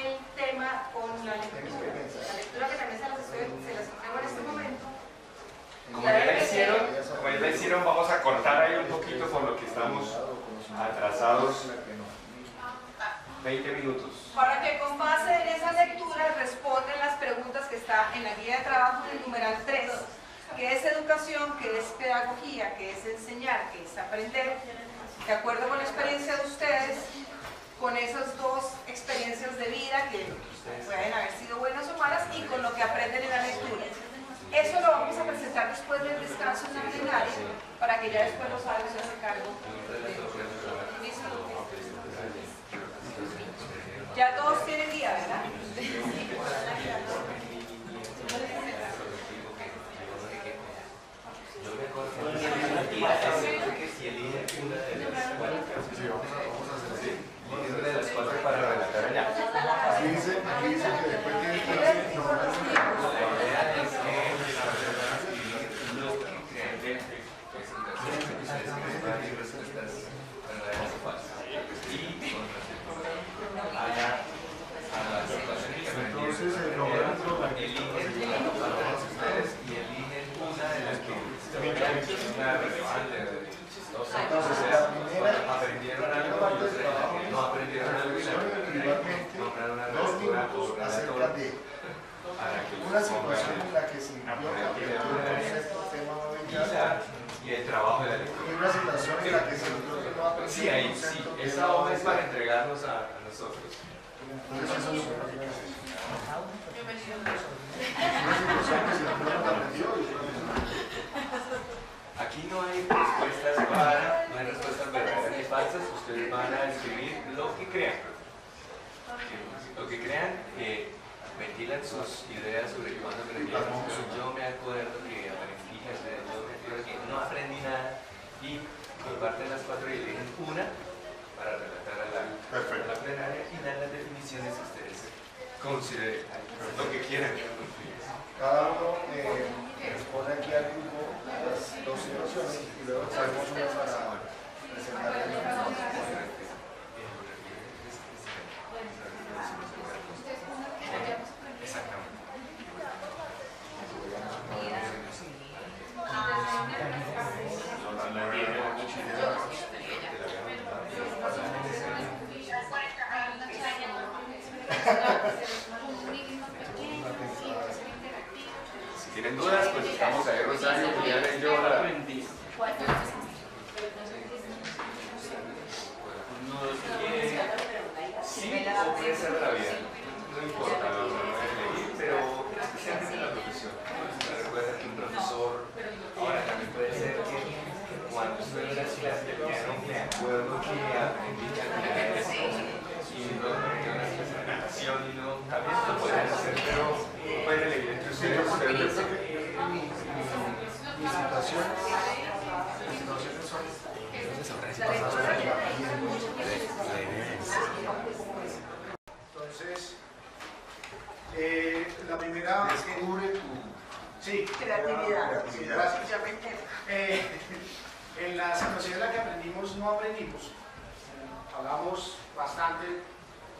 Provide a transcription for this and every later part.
el tema con la lectura. La lectura que también se las entrego en este momento. Como ya la hicieron, vamos a cortar ahí un poquito por lo que estamos atrasados. 20 minutos. Para que con base en esa lectura respondan las preguntas que está en la guía de trabajo del numeral 3, que es educación, que es pedagogía, que es enseñar, que es aprender, de acuerdo con la experiencia de ustedes, con esas dos experiencias de vida que pueden haber sido buenas o malas y con lo que aprenden en la lectura. Eso lo vamos a presentar después del descanso en la plenaria para que ya después los padres se hagan cargo de ¿listo? Ya todos tienen guía, ¿verdad? Una de las cuatro para relatar allá. Aquí dice que después tiene que aprendieron algo, no aprendieron algo acerca de una situación en la que se vivió y el trabajo de la lectura. y una situación en la que se vivió que no aprendió. Sí, ahí sí, esa hoja es para entregarnos a nosotros. Entonces eso es una situación que se vivió no aprendió Aquí no hay respuestas para, no hay respuestas verdaderas ni falsas, ustedes van a escribir lo que crean. Lo que crean, ventilan sus ideas sobre cuándo aprendieron. Yo me acuerdo que aprendí, yo me acuerdo que no aprendí nada y comparten las cuatro y eligen una para relatar a la plenaria y dan las definiciones que ustedes consideren, lo que quieran. Cada uno expone aquí al grupo las dos situaciones y luego traemos una para presentar. Si tienen dudas, pues estamos ahí, Rosario, Juliana y yo la aprendí. Sí, ofrecer la vida. No importa lo que leí, pero especialmente la profesión. Me recuerda que un profesor, ahora también puede ser que cuando estoy en las clases de piano, me acuerdo que aprendí cantidades y no me quedó una clase de natación y no, también lo pueden hacer, pero pueden elegir entre ustedes. Mis situaciones son entonces la primera descubre tu Creatividad. Gracias. En la situación en la que aprendimos no aprendimos, hablamos bastante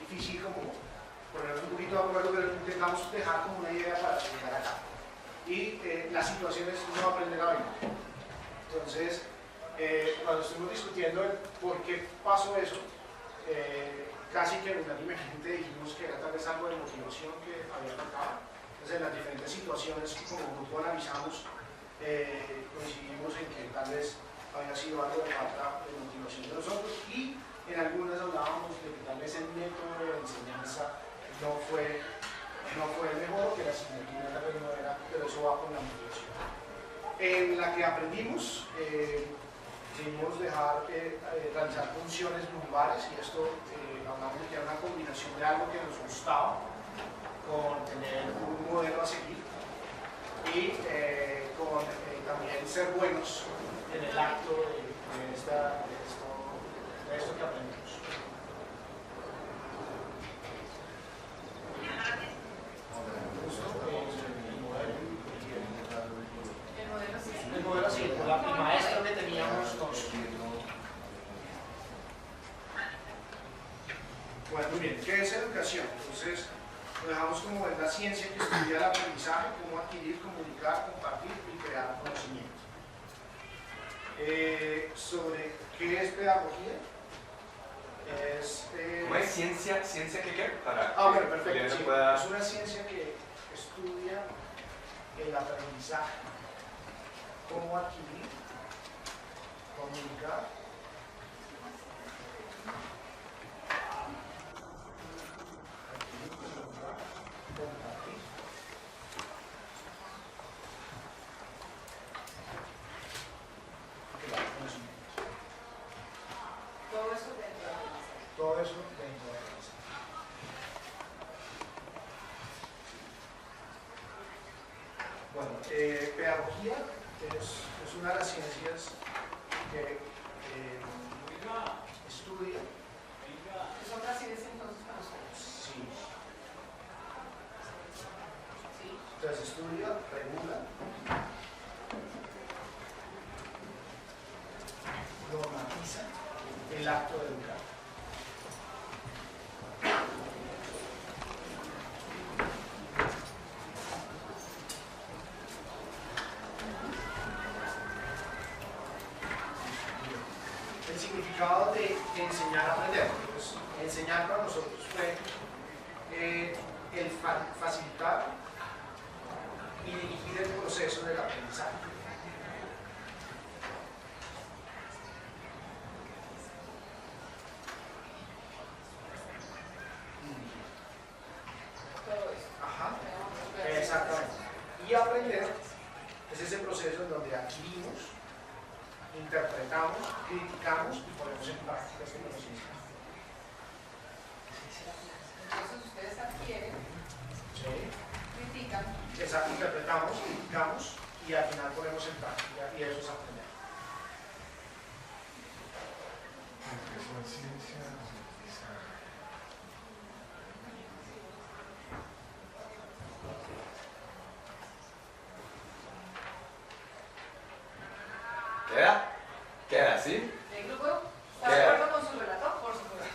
difícil como ponernos un poquito de acuerdo, pero intentamos dejar como una idea para llegar acá. Y la situación es no aprender a bailar. Entonces, cuando estuvimos discutiendo el por qué pasó eso, casi que unánimemente dijimos que era tal vez algo de motivación que había faltado. Entonces, en las diferentes situaciones que como grupo analizamos, coincidimos en que tal vez había sido algo de falta de motivación de nosotros y en algunas hablábamos de que tal vez el método de enseñanza no fue el mejor, que la asignatura tal vez no era, pero eso va con la motivación. En la que aprendimos, decidimos realizar funciones lumbares y esto hablamos de que era una combinación de algo que nos gustaba con tener un modelo a seguir y con también ser buenos en el acto de esto que aprendimos. El modelo sí, la maestra que teníamos nosotros. Bueno, muy bien, ¿qué es educación? Entonces, Entonces, lo dejamos como es la ciencia que estudia el aprendizaje, cómo adquirir, comunicar, compartir y crear conocimiento. Sobre qué es pedagogía. ¿Cómo es ciencia? ¿Ciencia qué? Para bueno, que perfecto. Sí. pueda... Es una ciencia que estudia el aprendizaje, cómo adquirir, comunicar, compartir y crear conocimiento. Todo eso dentro de la clase. Todo eso dentro de la clase. Bueno, pedagogía es una de las ciencias que estudia. ¿Es otra ciencia entonces para ustedes? Sí. Sí. Entonces estudia, regula, normatiza el acto de educar. El significado de enseñar a aprender. Pues, enseñar para nosotros fue el facilitar y dirigir el proceso del aprendizaje. Todo eso. Ajá, exactamente. Y aprender es ese proceso en donde adquirimos, interpretamos, criticamos y ponemos en práctica este conocimiento. Entonces ustedes adquieren, ¿Sí? critican, Exacto, interpretamos, criticamos y al final ponemos en práctica y eso es aprender. ¿Queda? ¿Queda, sí? ¿el grupo está de acuerdo con su relator? Por supuesto.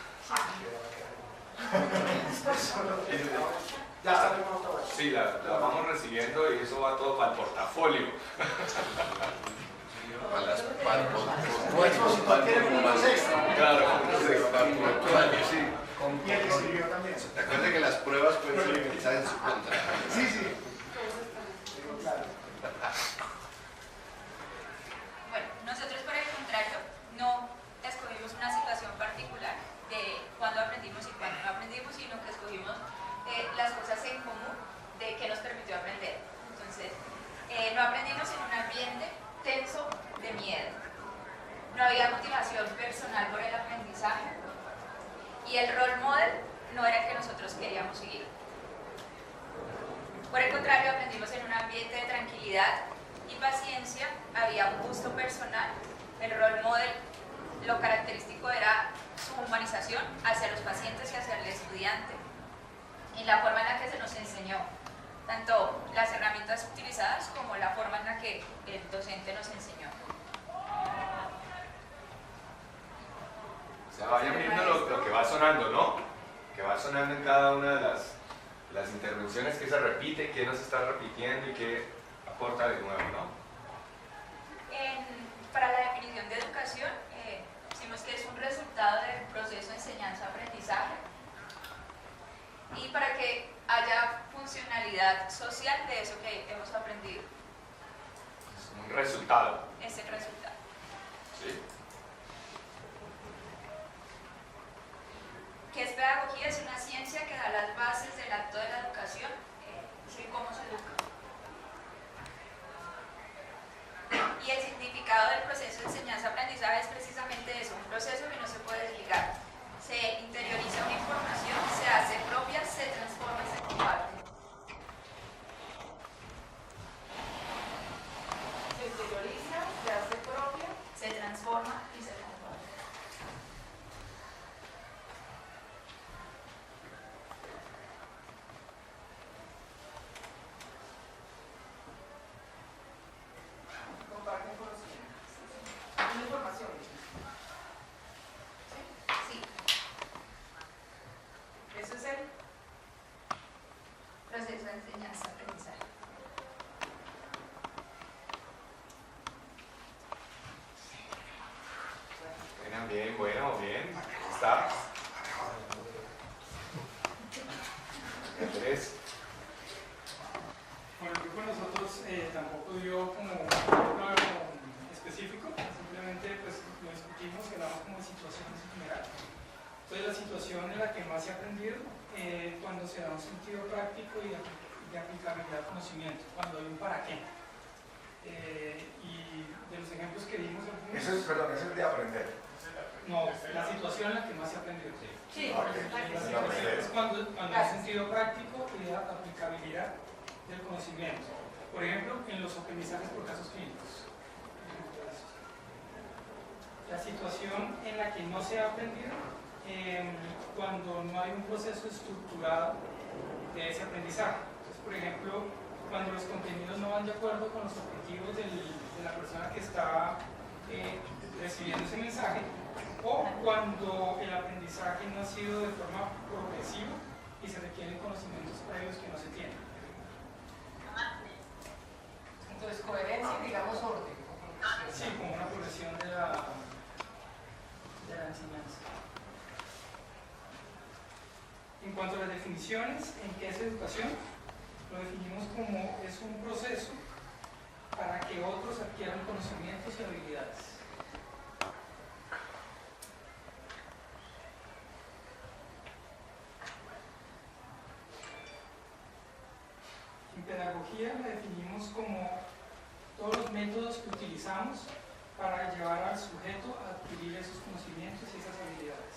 Ya está firmado todo eso. Sí, la vamos recibiendo y eso va todo para el portafolio. Claro, Sí. Y el que escribió también. Recuerde que las pruebas pueden ser utilizadas en su contra. Sí, sí. Claro. Bueno, nosotros por el contrario no escogimos una situación particular de cuándo aprendimos y cuándo no aprendimos, sino que escogimos las cosas en común de que nos permitió aprender. Entonces, no aprendimos en un ambiente tenso de miedo. No había motivación personal por el aprendizaje y el role model no era el que nosotros queríamos seguir. Por el contrario, aprendimos en un ambiente de tranquilidad y paciencia, había un gusto personal, el role model, lo característico era su humanización hacia los pacientes y hacia el estudiante, y la forma en la que se nos enseñó, tanto las herramientas utilizadas como la forma en la que el docente nos enseñó. O sea, vayan viendo lo que va sonando, ¿no? Que va sonando en cada una de las intervenciones, que se repite, qué nos está repitiendo y qué aporta de nuevo, ¿no? Para la definición de educación, decimos que es un resultado del proceso de enseñanza-aprendizaje y para que haya funcionalidad social de eso que hemos aprendido. Es un resultado. Ese resultado. ¿Sí? ¿Qué es pedagogía? Es una ciencia que da las bases del acto de la educación, y cómo se educa. Y el significado del proceso de enseñanza-aprendizaje es precisamente eso, un proceso que no se puede desligar. Se interioriza una información, se hace propia, se transforma y se comparte. Se interioriza, se hace propia. Se transforma y se comparte. Comparten conocimientos. Una información. y de aplicabilidad al conocimiento, cuando hay un para qué. Y de los ejemplos que vimos... Eso es, perdón, eso es de aprender. No, la situación en la que más se ha aprendido. Sí, Es cuando hay sentido práctico y de aplicabilidad del conocimiento. Por ejemplo, en los aprendizajes por casos clínicos. La situación en la que no se ha aprendido cuando no hay un proceso estructurado de ese aprendizaje. Entonces, por ejemplo, cuando los contenidos no van de acuerdo con los objetivos de la persona que está recibiendo ese mensaje, o cuando el aprendizaje no ha sido de forma progresiva y se requieren conocimientos previos que no se tienen. Entonces, coherencia y digamos orden. Sí, como una progresión de la enseñanza. En cuanto a las definiciones, ¿en qué es educación? Lo definimos como es un proceso para que otros adquieran conocimientos y habilidades. En pedagogía la definimos como todos los métodos que utilizamos para llevar al sujeto a adquirir esos conocimientos y esas habilidades.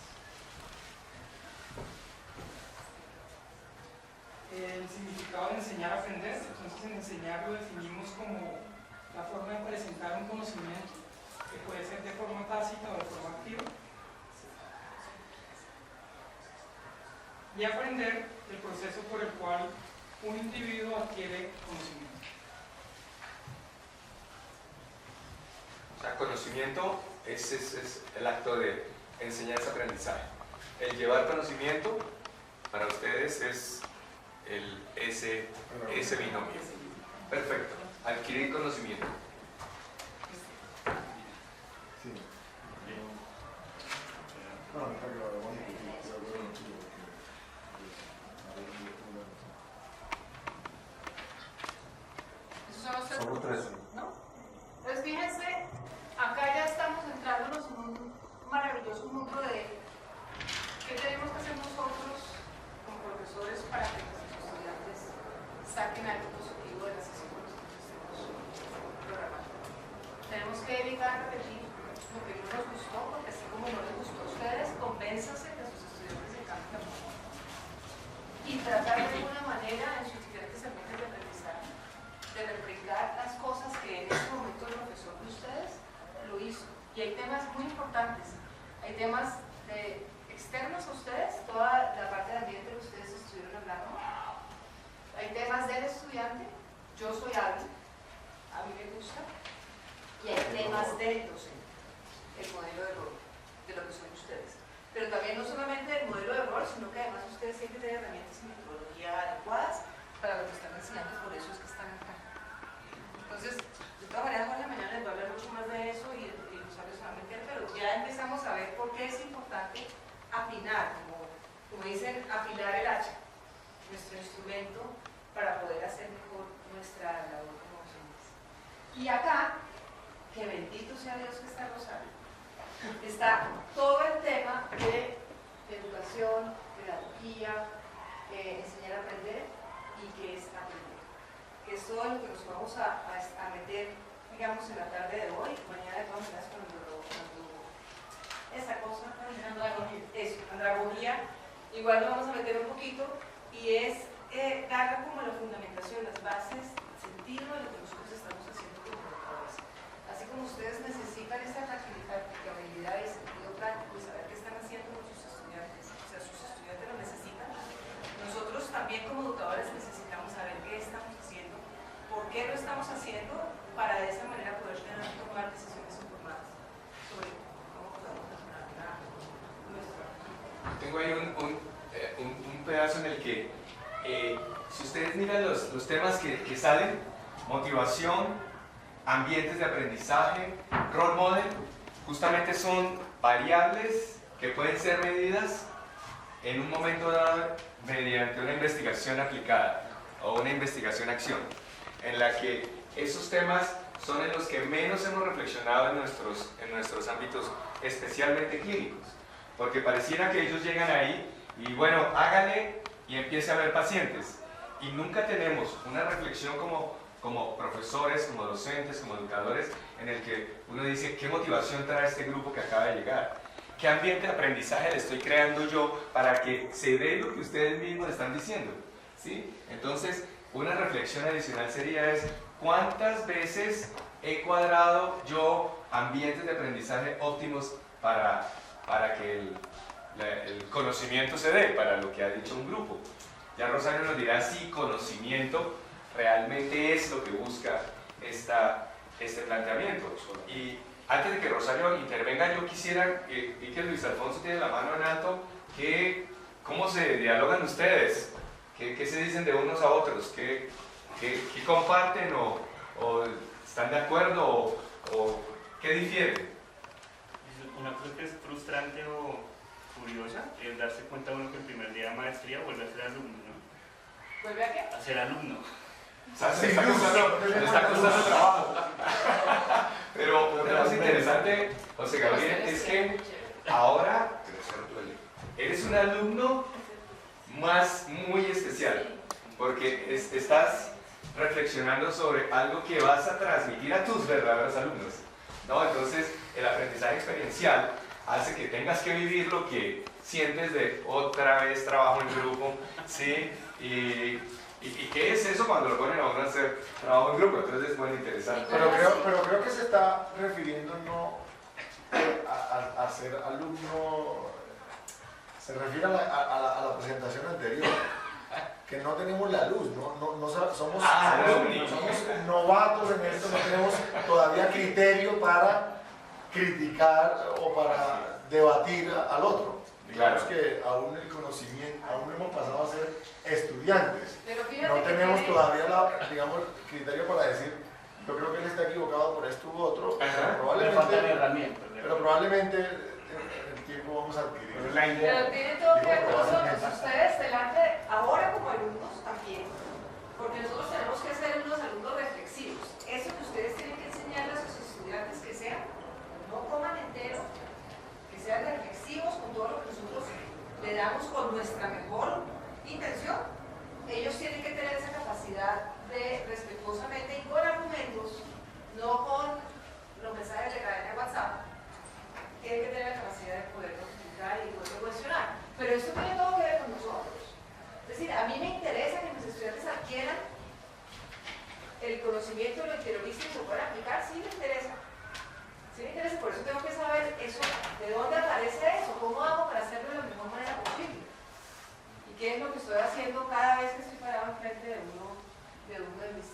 El significado de enseñar a aprender, entonces en enseñar lo definimos como la forma de presentar un conocimiento que puede ser de forma tácita o de forma activa. Y aprender, el proceso por el cual un individuo adquiere conocimiento. O sea, conocimiento es el acto de enseñanza-aprendizaje. El llevar conocimiento para ustedes es ese binomio. Perfecto. Adquirir conocimiento. Sí. No, está claro, vamos a Somos tres, ¿no? Entonces fíjense, acá ya estamos entrándonos en un maravilloso mundo de qué tenemos que hacer nosotros como profesores para que nuestros estudiantes saquen algo positivo de las sesiones que estemos programando. Tenemos que evitar repetir lo que no nos gustó, porque así como no les gustó a ustedes, convénzanse que a sus estudiantes les encanta mucho. Y tratar de alguna manera en sus diferentes ambientes de aprendizaje de replicar las cosas que en ese momento el profesor de ustedes lo hizo. Y hay temas muy importantes, hay temas externos a ustedes, toda la parte de ambiente que ustedes estuvieron hablando, hay temas del estudiante, yo soy hábil, a mí me gusta, y hay temas del docente, el modelo de rol, de lo que son ustedes. Pero también no solamente el modelo de rol, sino que además ustedes siempre tienen herramientas y metodología adecuadas para lo que están enseñando, por eso es que están acá. Entonces, de todas maneras, Jorge mañana les voy a hablar mucho más de eso y los sabios van a meter, pero ya empezamos a ver por qué es importante afinar, como dicen, afilar el hacha, nuestro instrumento, para poder hacer mejor nuestra labor como docentes. Y acá, que bendito sea Dios que está Rosario, está todo el tema de educación, pedagogía, enseñar a aprender y qué es aprender. Que es todo lo que nos vamos a meter, digamos, en la tarde de hoy, mañana de todas maneras cuando esa cosa, andragogía, igual lo vamos a meter un poquito, y es darle como la fundamentación, las bases, el sentido de lo que nosotros estamos haciendo como educadores. Así como ustedes necesitan esa aplicabilidad y sentido práctico y saber qué están haciendo con sus estudiantes, o sea, sus estudiantes lo necesitan, nosotros también como educadores necesitamos saber qué estamos haciendo, por qué lo estamos haciendo, para de esa manera poder tomar decisiones informadas sobre cómo podemos mejorar nuestra. Tengo ahí un pedazo en el que, si ustedes miran los temas que salen, motivación, ambientes de aprendizaje, role model, justamente son variables que pueden ser medidas en un momento dado mediante una investigación aplicada o una investigación-acción, en la que esos temas son en los que menos hemos reflexionado en nuestros ámbitos, especialmente clínicos, porque pareciera que ellos llegan ahí y bueno, hágale y empiece a ver pacientes, y nunca tenemos una reflexión como profesores, como docentes, como educadores, en el que uno dice, ¿qué motivación trae este grupo que acaba de llegar? ¿Qué ambiente de aprendizaje le estoy creando yo para que se dé lo que ustedes mismos están diciendo? ¿Sí? Entonces, una reflexión adicional sería ¿cuántas veces he cuadrado yo ambientes de aprendizaje óptimos para que el conocimiento se dé, para lo que ha dicho un grupo? Ya Rosario nos dirá si conocimiento realmente es lo que busca este planteamiento. Y antes de que Rosario intervenga, yo quisiera, vi que Luis Alfonso tiene la mano en alto, ¿cómo se dialogan ustedes? ¿Qué se dicen de unos a otros? ¿Qué comparten o están de acuerdo o qué difieren? Una cosa que es frustrante o curiosa es darse cuenta uno que el primer día de maestría vuelve a ser alumno, ¿no? ¿Vuelve a qué? A ser alumno. O sea, le está costando trabajo. Pero una cosa interesante, José Gabriel, es que ahora eres un alumno muy especial, porque estás reflexionando sobre algo que vas a transmitir a tus verdaderos alumnos, ¿no? Entonces, el aprendizaje experiencial hace que tengas que vivir lo que sientes de otra vez trabajo en grupo, ¿sí? ¿Y qué es eso cuando lo ponen a uno a hacer trabajo en grupo? Entonces es muy interesante. Pero creo que se está refiriendo no a ser alumno, se refiere a la presentación anterior, que no tenemos la luz, somos novatos en esto, no tenemos todavía criterio para criticar o para debatir al otro. Digamos que aún el conocimiento, aún no hemos pasado a ser estudiantes. No tenemos todavía criterio para decir, yo creo que él está equivocado por esto u otro, pero probablemente en el tiempo vamos a adquirir. Pero tiene todo que ver con nosotros, ustedes delante, ahora como alumnos también, porque nosotros tenemos que ser unos alumnos reflexivos. Eso que ustedes tienen que enseñarle a sus estudiantes que sean, no coman entero, que sean reflexivos con todo lo que nosotros le damos con nuestra mejor intención. Ellos tienen que tener esa capacidad de respetuosamente y con argumentos, no con los mensajes de cadena de WhatsApp, tienen que tener la capacidad de poder explicar y poder cuestionar. Pero esto tiene todo que ver con nosotros. Es decir, a mí me interesa que mis estudiantes adquieran el conocimiento de lo interiorista y se puedan aplicar, sí me interesa. Sí me interesa, por eso tengo que saber eso, de dónde aparece eso, cómo hago para hacerlo de la mejor manera posible. Y qué es lo que estoy haciendo cada vez que estoy parado enfrente de uno de mis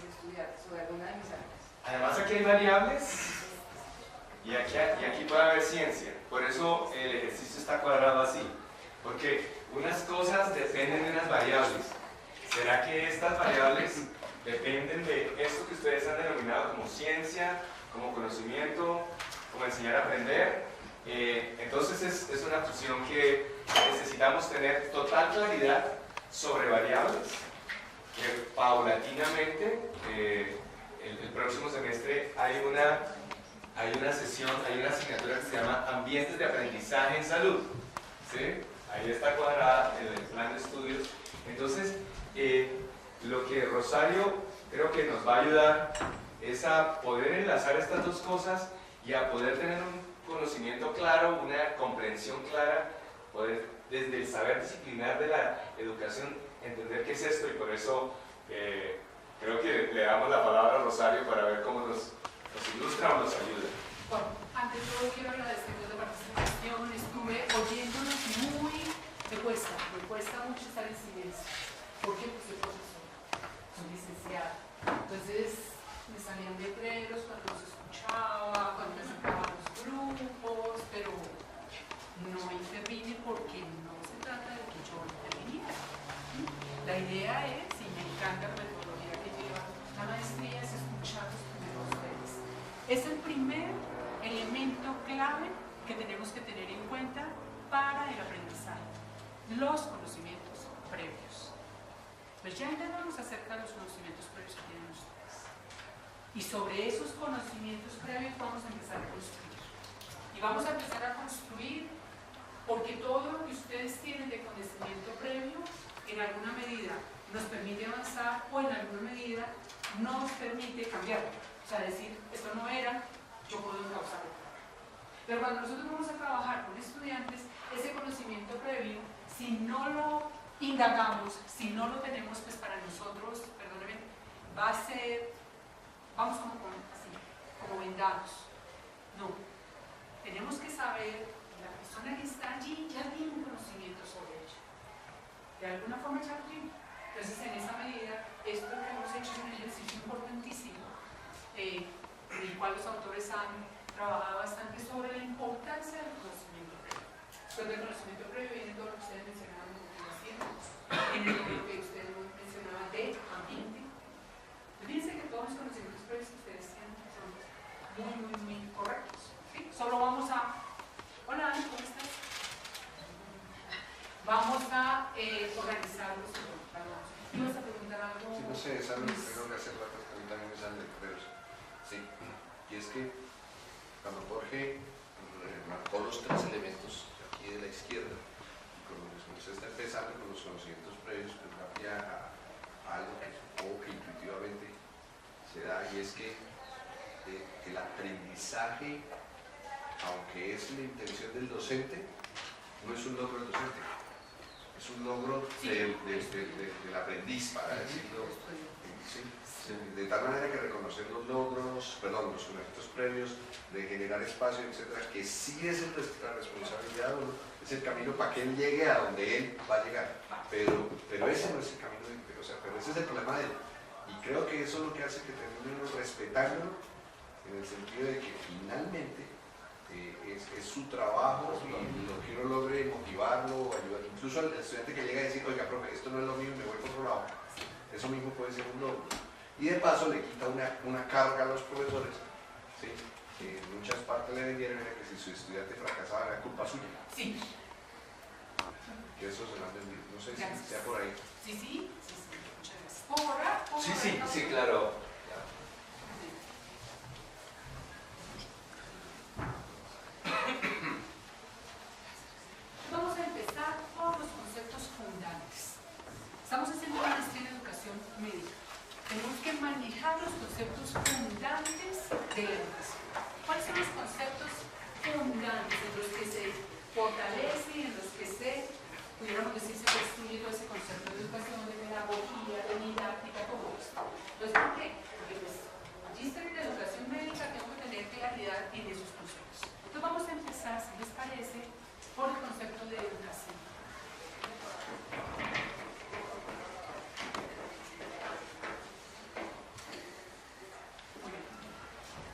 estudiantes o de alguna de mis alumnas. Además aquí hay variables y aquí puede haber ciencia. Por eso el ejercicio está cuadrado así. Porque unas cosas dependen de unas variables. ¿Será que estas variables dependen de esto que ustedes han denominado como ciencia, como conocimiento, como enseñar a aprender? Entonces es una fusión que necesitamos tener total claridad sobre variables, que paulatinamente el próximo semestre hay una sesión, hay una asignatura que se llama Ambientes de Aprendizaje en Salud, ¿sí? Ahí está cuadrada en el plan de estudios. Entonces, lo que Rosario creo que nos va a ayudar es a poder enlazar estas dos cosas y a poder tener un conocimiento claro, una comprensión clara, poder desde el saber disciplinar de la educación entender qué es esto, y por eso creo que le damos la palabra a Rosario para ver cómo nos ilustra o nos ayuda. Bueno, ante todo quiero agradecerles la participación, estuve oyéndonos me cuesta mucho estar en silencio, porque pues soy profesor, soy licenciada, entonces me salían letreros cuando los escuchaba, cuando me sacaba los grupos, pero no intervine porque no se trata de que yo interviniera. La idea es, y me encanta la metodología que lleva la maestría, es escucharlos primero a ustedes. Es el primer elemento clave que tenemos que tener en cuenta para el aprendizaje, los conocimientos previos. Pues ya entendemos acerca de los conocimientos previos que tienen ustedes. Y sobre esos conocimientos previos vamos a empezar a construir. Y vamos a empezar a construir porque todo lo que ustedes tienen de conocimiento previo, en alguna medida, nos permite avanzar o en alguna medida nos permite cambiarlo. O sea, decir, esto no era, yo puedo causarlo. Pero cuando nosotros vamos a trabajar con estudiantes, ese conocimiento previo, si no lo indagamos, si no lo tenemos, pues para nosotros, perdónenme, va a ser, vamos como vendados. No, tenemos que saber, la persona que está allí ya tiene un conocimiento sobre ello. De alguna forma ya lo tiene. Entonces, en esa medida, esto que hemos hecho es un ejercicio importantísimo, en el cual los autores han trabajado bastante sobre la importancia del conocimiento previo. Pues del conocimiento previo viene todo lo que ustedes mencionaban de motivación, en el lo que ustedes mencionaban de ambiente. Fíjense que todos los conocimientos previos que ustedes tienen son muy correctos. ¿Sí? Solo vamos a... Hola, Ani, ¿cómo estás? Vamos a organizarlos. ¿Ibas a preguntar algo? Sí, no sé, es algo que tengo que hacer rato, que a mí también me salen de correos. Sí, y es que cuando Jorge marcó los tres elementos aquí de la izquierda, cuando usted está empezando con los conocimientos previos, pues va a algo que supongo que intuitivamente se da, y es que el aprendizaje, aunque es la intención del docente, no es un logro del docente, es un logro del aprendiz, para decirlo. ¿Sí? De tal manera que reconocer los logros, perdón, los conocimientos previos, de generar espacio, etcétera, que sí es nuestra responsabilidad, es el camino para que él llegue a donde él va a llegar, pero ese no es el camino, o sea, pero ese es el problema de él, y creo que eso es lo que hace que terminemos respetándolo, en el sentido de que finalmente es su trabajo, y lo que uno logre motivarlo, ayudar, incluso al estudiante que llega a decir, oiga, profe, esto no es lo mío, me voy por otro lado, eso mismo puede ser un logro. Y de paso le quita una carga a los profesores, ¿sí? Que en muchas partes le vendieron era que si su estudiante fracasaba era culpa suya. Sí. Que eso se lo han vendido, no sé si sea por ahí. Sí, muchas gracias. ¿Puedo borrar? Sí, claro. Vamos a empezar por los conceptos fundantes. Estamos haciendo una maestría en educación médica. Tenemos que manejar los conceptos fundantes de la educación. ¿Cuáles son los conceptos fundantes en los que se fortalece y en los que pudiéramos decir, se construye todo ese concepto de educación, de pedagogía, de didáctica, todo esto? Entonces, ¿por qué? Porque pues, magíster en educación médica tengo que tener claridad en esos conceptos. Entonces vamos a empezar, si les parece, por el concepto de educación.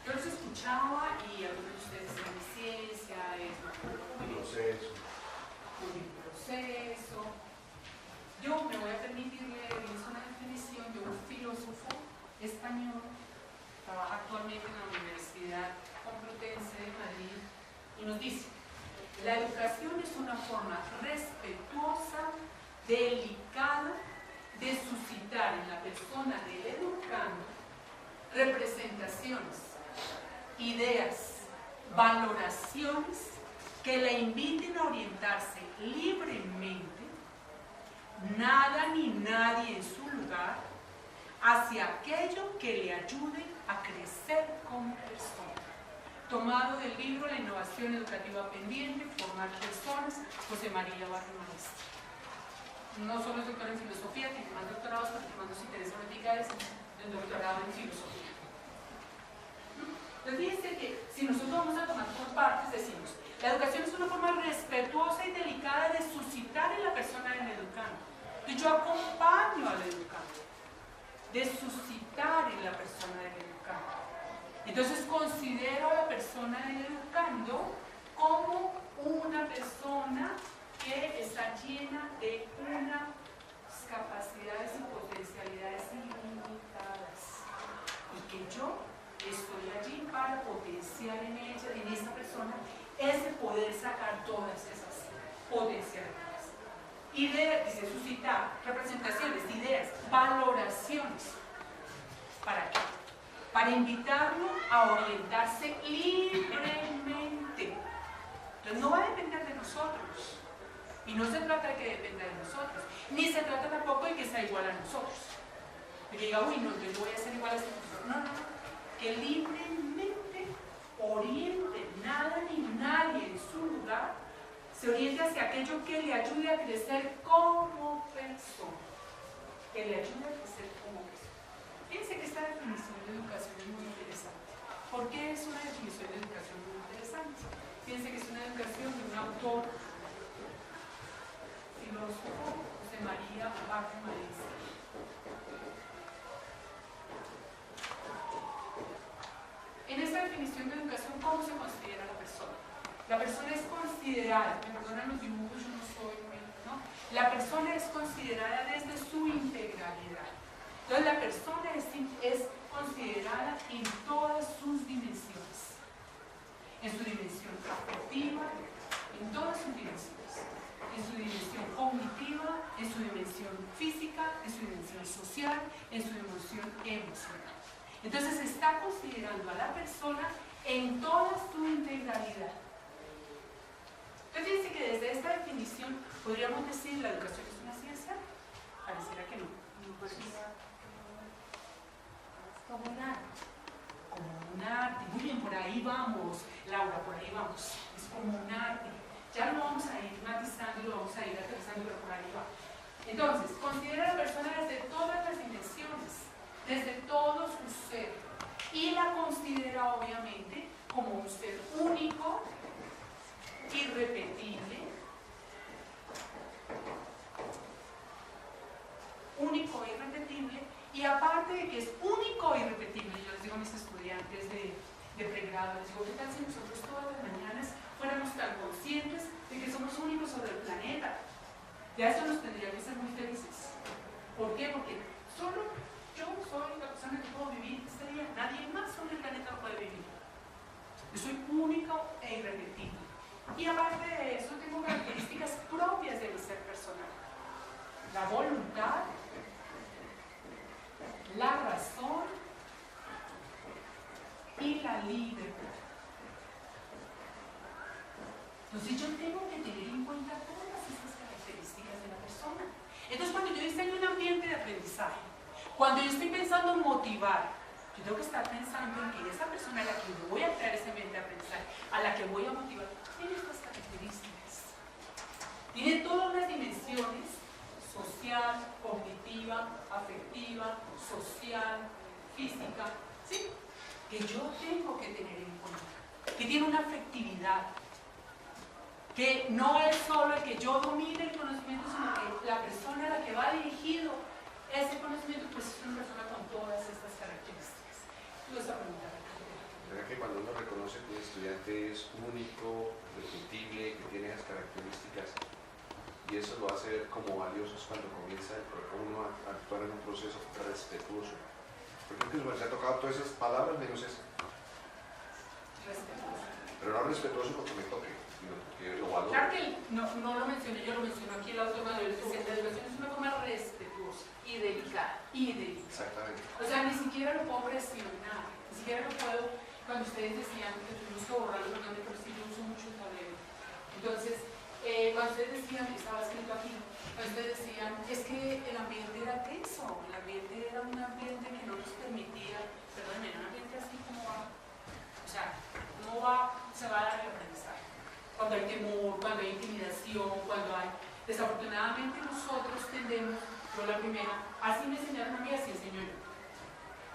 Yo los escuchaba y algunos de ustedes están de ciencia, es un proceso. Yo me voy a permitir leerles una definición de un filósofo español, trabaja actualmente en la Universidad Complutense de Madrid, y nos dice: la educación es una forma respetuosa, delicada, de suscitar en la persona del educando representaciones, ideas, valoraciones que la inviten a orientarse libremente, nada ni nadie en su lugar, hacia aquello que le ayude a crecer como persona. Tomado del libro La innovación educativa pendiente, formar personas, José María Barrio Maestre. No solo es doctor en filosofía, tiene más doctorados, porque cuando se interesa en ética es el doctorado en filosofía. Entonces fíjense que si nosotros vamos a tomar por partes, decimos, la educación es una forma respetuosa y delicada de suscitar en la persona del educando. Y yo acompaño al educando, de suscitar en la persona del educando. Entonces considero a la persona del educando como una persona que está llena de unas capacidades y potencialidades ilimitadas, y que yo estoy allí para potenciar en ella, en esta persona, ese poder sacar todas esas potencialidades. Ideas, dice, suscitar representaciones, ideas, valoraciones. ¿Para qué? Para invitarlo a orientarse libremente. Entonces no va a depender de nosotros. Y no se trata de que dependa de nosotros. Ni se trata tampoco de que sea igual a para nosotros. Que diga, uy, no, yo voy a hacer igual a este profesor. No, no, no. Que libremente oriente, nada ni nadie en su lugar se oriente hacia aquello que le ayude a crecer como persona. Que le ayude a crecer como persona. Fíjense que esta definición de educación es muy interesante. ¿Por qué es una definición de educación muy interesante? Fíjense que es una educación de un autor filósofo, José María Bach-Maris. En esta definición de educación, ¿cómo se considera la persona? La persona es considerada, me perdonan los dibujos, yo no soy muy, ¿no? La persona es considerada desde su integralidad. Entonces la persona es considerada en todas sus dimensiones. En su dimensión afectiva, en todas sus dimensiones. En su dimensión cognitiva, en su dimensión física, en su dimensión social, en su dimensión emocional. Entonces se está considerando a la persona en toda su integralidad. Entonces fíjense que desde esta definición podríamos decir la educación es una ciencia. Pareciera que no. Como un arte. Como un arte. Muy bien, por ahí vamos, Laura, por ahí vamos. Es como un arte. Ya lo vamos a ir matizando y lo vamos a ir aterrizando, pero por ahí va. Entonces, considera a la persona desde todas las dimensiones, desde todo su ser, y la considera obviamente como un ser único, irrepetible, y aparte de que es único e irrepetible, yo les digo a mis estudiantes de pregrado, les digo, ¿qué tal si nosotros todas las mañanas fuéramos tan conscientes de que somos únicos sobre el planeta? Ya eso nos tendría que hacer muy felices. ¿Por qué? Porque solo yo soy la persona que puedo vivir este día, nadie más sobre el planeta puede vivir. Yo soy único e irrepetible. Y aparte de eso, tengo características propias de mi ser personal. La voluntad, la razón y la libertad. Entonces yo tengo que tener en cuenta todas estas características de la persona. Entonces cuando yo diseño un ambiente de aprendizaje, cuando yo estoy pensando en motivar, yo tengo que estar pensando en que esa persona a la que yo voy a crear ese ambiente de aprendizaje, a la que voy a motivar, tiene estas características. Tiene todas las dimensiones: social, cognitiva, afectiva, social, física, ¿sí? Que yo tengo que tener en cuenta. Que tiene una afectividad. Que no es solo el que yo domine el conocimiento, sino que la persona a la que va dirigido ese conocimiento, pues es una persona con todas estas características. Tú vas a preguntar. ¿Verdad que cuando uno reconoce que un estudiante es único, repetible, que tiene esas características, y eso lo hace ver como valiosos cuando comienza uno a actuar en un proceso respetuoso? Porque creo que se ha tocado todas esas palabras menos esa. Respetuoso. Pero no respetuoso porque me toque, sino porque lo valoro. Claro que no lo mencioné, yo lo menciono aquí. El autor de la educación es una forma respetuosa y delicada. Exactamente. O sea, ni siquiera lo puedo presionar, ni siquiera lo puedo. Cuando ustedes decían que tuvimos que borrarlo, pero sí yo uso mucho el tablero. Entonces, cuando ustedes decían, estaba escrito aquí, cuando ustedes decían, es que el ambiente era tenso, el ambiente era un ambiente que no nos permitía, perdónenme, era un ambiente así como va. O sea, ¿cómo se va a dar el aprendizaje? Cuando hay temor, cuando hay intimidación, cuando hay... Desafortunadamente nosotros tendemos, yo la primera, así me enseñaron a mí, así enseño yo.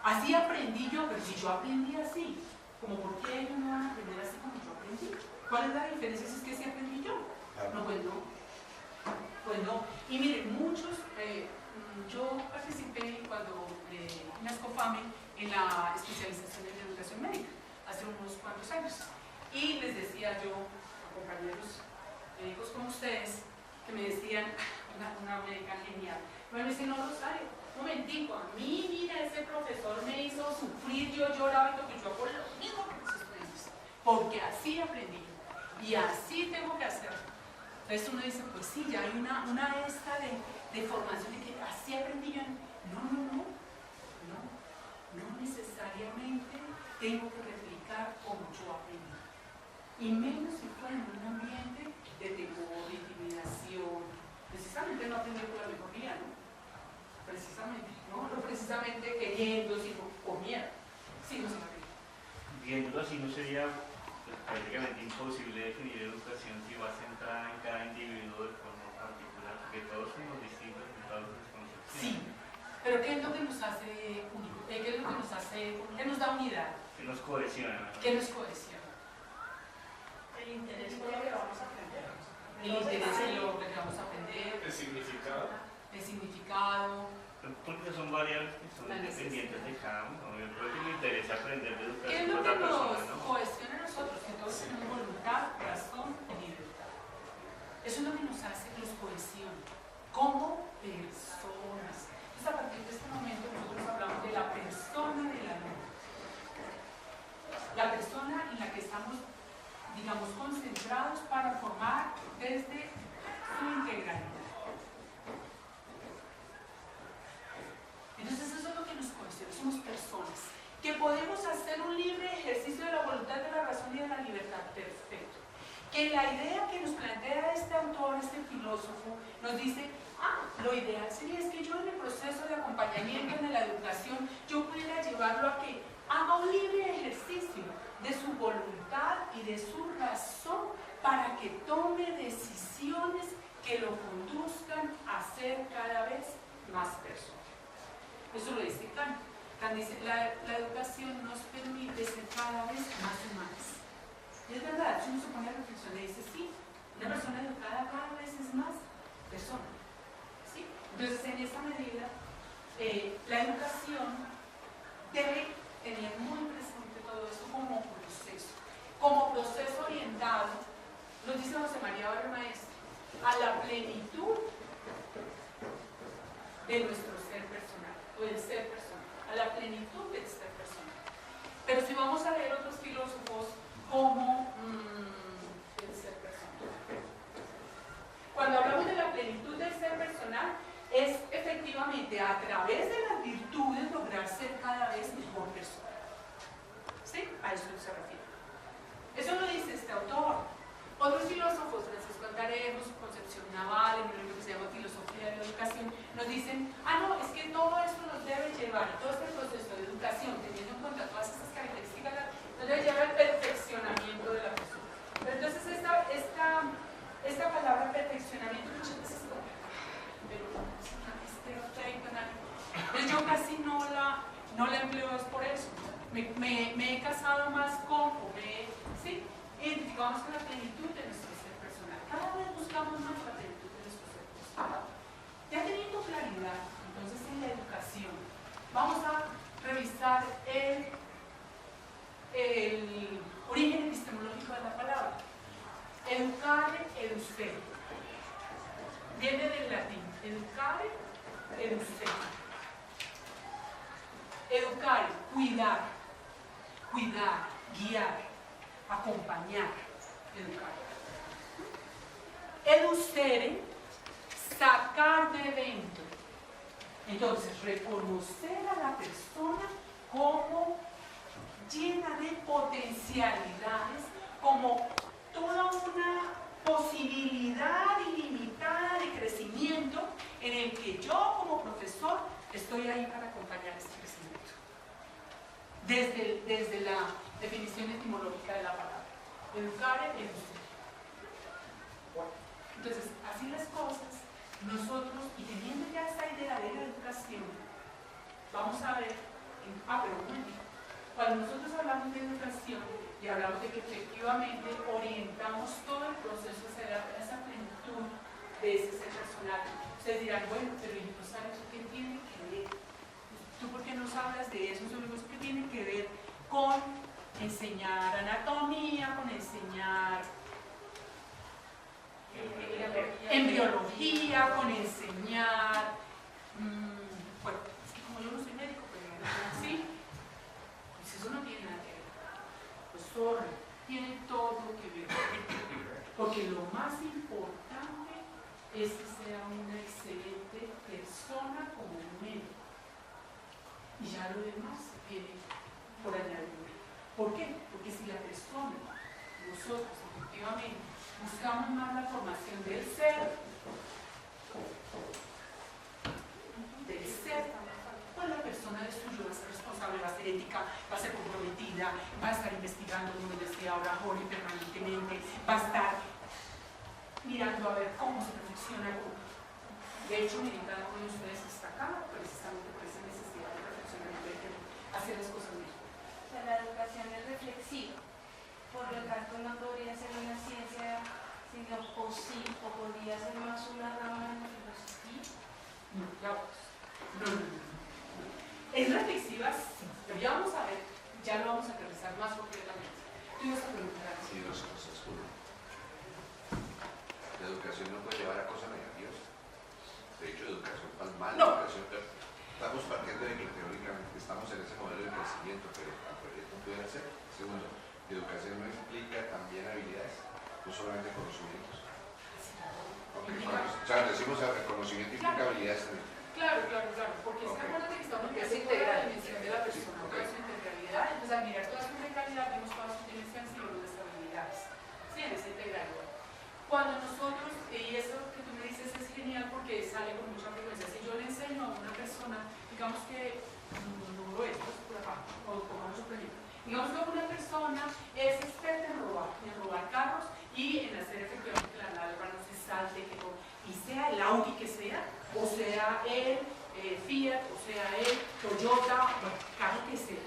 Así aprendí yo, pero si yo aprendí así, como por qué ellos no van a aprender así como yo aprendí. ¿Cuál es la diferencia si es que sí aprendí yo? No, pues no. Pues no. Y miren, muchos, yo participé cuando en Ascofame en la especialización en educación médica, hace unos cuantos años. Y les decía yo a compañeros médicos como ustedes, que me decían, una médica genial, me decían, no, Rosario, un momentico, a mí, mira, ese profesor me hizo sufrir, yo lloraba y yo por lo mismo que mis estudiantes, porque así aprendí y así tengo que hacerlo. Entonces uno dice, pues sí, ya hay una esta de formación de que así aprendí yo. No necesariamente tengo que replicar como yo aprendí. Y menos si fuera en un ambiente de temor, de intimidación. Precisamente no aprendí por la mejor vía, ¿no? Precisamente así no sería pues, prácticamente imposible definir educación si va centrada en cada individuo de forma particular, porque todos somos distintos en todas las concepciones. Sí, pero ¿qué es lo que nos hace único? ¿Qué es lo que nos hace, qué nos da unidad? Que nos cohesiona, ¿no? ¿Qué nos cohesiona? El interés por lo que vamos a aprender. El interés en lo que vamos a aprender, El significado. el significado. Porque son variables que son independientes de cada uno. Yo creo que me interesa aprender de ¿Qué es educación lo de que otra nos persona, ¿no? cohesiona a nosotros? Que todos tenemos voluntad, razón y libertad. Eso es lo que nos hace, nos cohesiona como personas. Entonces, a partir de este momento nosotros hablamos de la persona del alumno. La persona en la que estamos, digamos, concentrados para formar desde su integralidad. Entonces eso es lo que nos cohesiona, somos personas. Que podemos hacer un libre ejercicio de la voluntad, de la razón y de la libertad, perfecto. Que la idea que nos plantea este autor, este filósofo, nos dice, lo ideal sería es que yo en el proceso de acompañamiento en la educación, yo pudiera llevarlo a que haga un libre ejercicio de su voluntad y de su razón para que tome decisiones que lo conduzcan a ser cada vez más personas. Eso lo dice Kant. Kant dice, la educación nos permite ser cada vez más humanos. Y es verdad, si uno se pone a reflexionar y dice, sí, una persona educada cada vez es más persona. ¿Sí? Entonces, en esa medida, la educación debe tener muy presente todo esto como proceso orientado, nos dice José María Barrio Maestro, a la plenitud de nuestro ser personal, o del ser personal, a la plenitud del ser personal. Pero si vamos a leer otros filósofos como el ser personal. Cuando hablamos de la plenitud del ser personal, es efectivamente a través de las virtudes lograr ser cada vez mejor persona. ¿Sí? A eso se refiere. Eso lo dice este autor. Otros filósofos, Francisco Algarejos, Concepción Naval, en un libro que se llama Filosofía de la Educación, nos dicen, no, es que todo esto nos debe llevar, todo este proceso de educación, teniendo en cuenta todas estas características, nos debe llevar al perfeccionamiento de la persona. Pero entonces esta palabra perfeccionamiento muchas veces pero yo casi no la empleo es por eso. Me he casado más con, ¿sí? Identificamos con la plenitud de nuestro ser personal. Cada vez buscamos más la plenitud de nuestro ser personal. Ya teniendo claridad, entonces en la educación, vamos a revisar el origen epistemológico de la palabra. Educare, educere. Viene del latín. Educare, educere. Educar, cuidar, guiar, acompañar, educar. Educere, sacar de dentro. Entonces, reconocer a la persona como llena de potencialidades, como toda una posibilidad ilimitada de crecimiento en el que yo como profesor estoy ahí para acompañar este crecimiento. Desde la definición etimológica de la palabra. Educare, educere. Entonces, así las cosas, nosotros, y teniendo ya esta idea de la educación, vamos a ver, pero un momento, cuando nosotros hablamos de educación y hablamos de que efectivamente orientamos todo el proceso hacia esa plenitud de ese ser personal, ustedes dirán, bueno, pero ¿y tú sabes qué tiene que ver? ¿Tú por qué nos hablas de eso? ¿Eso qué tiene que ver con enseñar anatomía, con enseñar en biología, con enseñar, bueno, es que como yo no soy médico, pero sí, pues eso no tiene nada que ver. Pues solo tiene todo que ver. Porque lo más importante es que sea una excelente persona como un médico. Y ya lo demás viene por añadidura. ¿Por qué? Porque si la persona, nosotros efectivamente, buscamos más la formación del ser, pues la persona de suyo va a ser responsable responsable, va a ser ética, va a ser comprometida, va a estar investigando, como les decía ahora Jorge, permanentemente, va a estar mirando a ver cómo se perfecciona el grupo. De hecho, miren, cada uno de ustedes está acá precisamente por esa necesidad de perfeccionamiento, de hacer las cosas mejor. O sea, la educación es reflexiva, por lo tanto no podría ser una ciencia, sino o sí, o podría ser más una rama de la filosofía. No, ya vamos. No. Es reflexiva, sí, pero ya vamos a ver, ya lo vamos a aterrizar más concretamente. Tú ibas a preguntar. Sí, dos cosas. Uno, la educación no puede llevar a cosas negativas. De hecho, educación mal, No. educación. Estamos partiendo de que teóricamente estamos en ese modelo de crecimiento, pero el proyecto pudiera ser. Segundo, educación no implica también habilidades, no solamente conocimientos. Okay, o sea, decimos reconocimiento implica habilidades también. Claro, porque es que acuérdate que estamos viendo toda la dimensión de la persona, toda su integralidad. Entonces, al mirar toda su integralidad, vemos todas sus dimensiones y luego las habilidades. Sí, en esa integralidad. Cuando nosotros, y eso que tú me dices es genial porque sale con mucha frecuencia, si yo le enseño a una persona, digamos que no lo es, pues por acá, o pongamos otro ejemplo, digamos que una persona es experta en robar carros y en hacer efectivamente la alarma no se salte, y sea el Audi que sea, o sea el Fiat, o sea el Toyota, el carro que sea,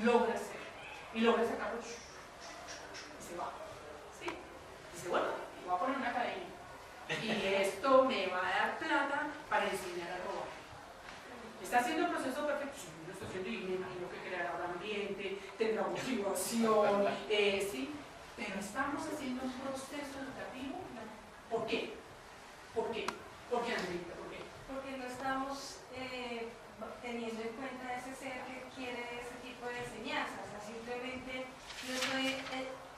logra hacer, y logra sacarlo y se va. ¿Sí? Dice, bueno, voy a poner una cadena y esto me va a dar plata para enseñar a robar. Está haciendo el proceso perfecto, sí, lo está haciendo y me imagino que creará un ambiente, tendrá motivación, sí, pero estamos haciendo un proceso educativo. ¿Por qué? ¿Por qué? ¿Por qué, Andrita? ¿Por qué? Porque no estamos teniendo en cuenta ese ser que quiere ese tipo de enseñanzas. O sea, simplemente yo soy,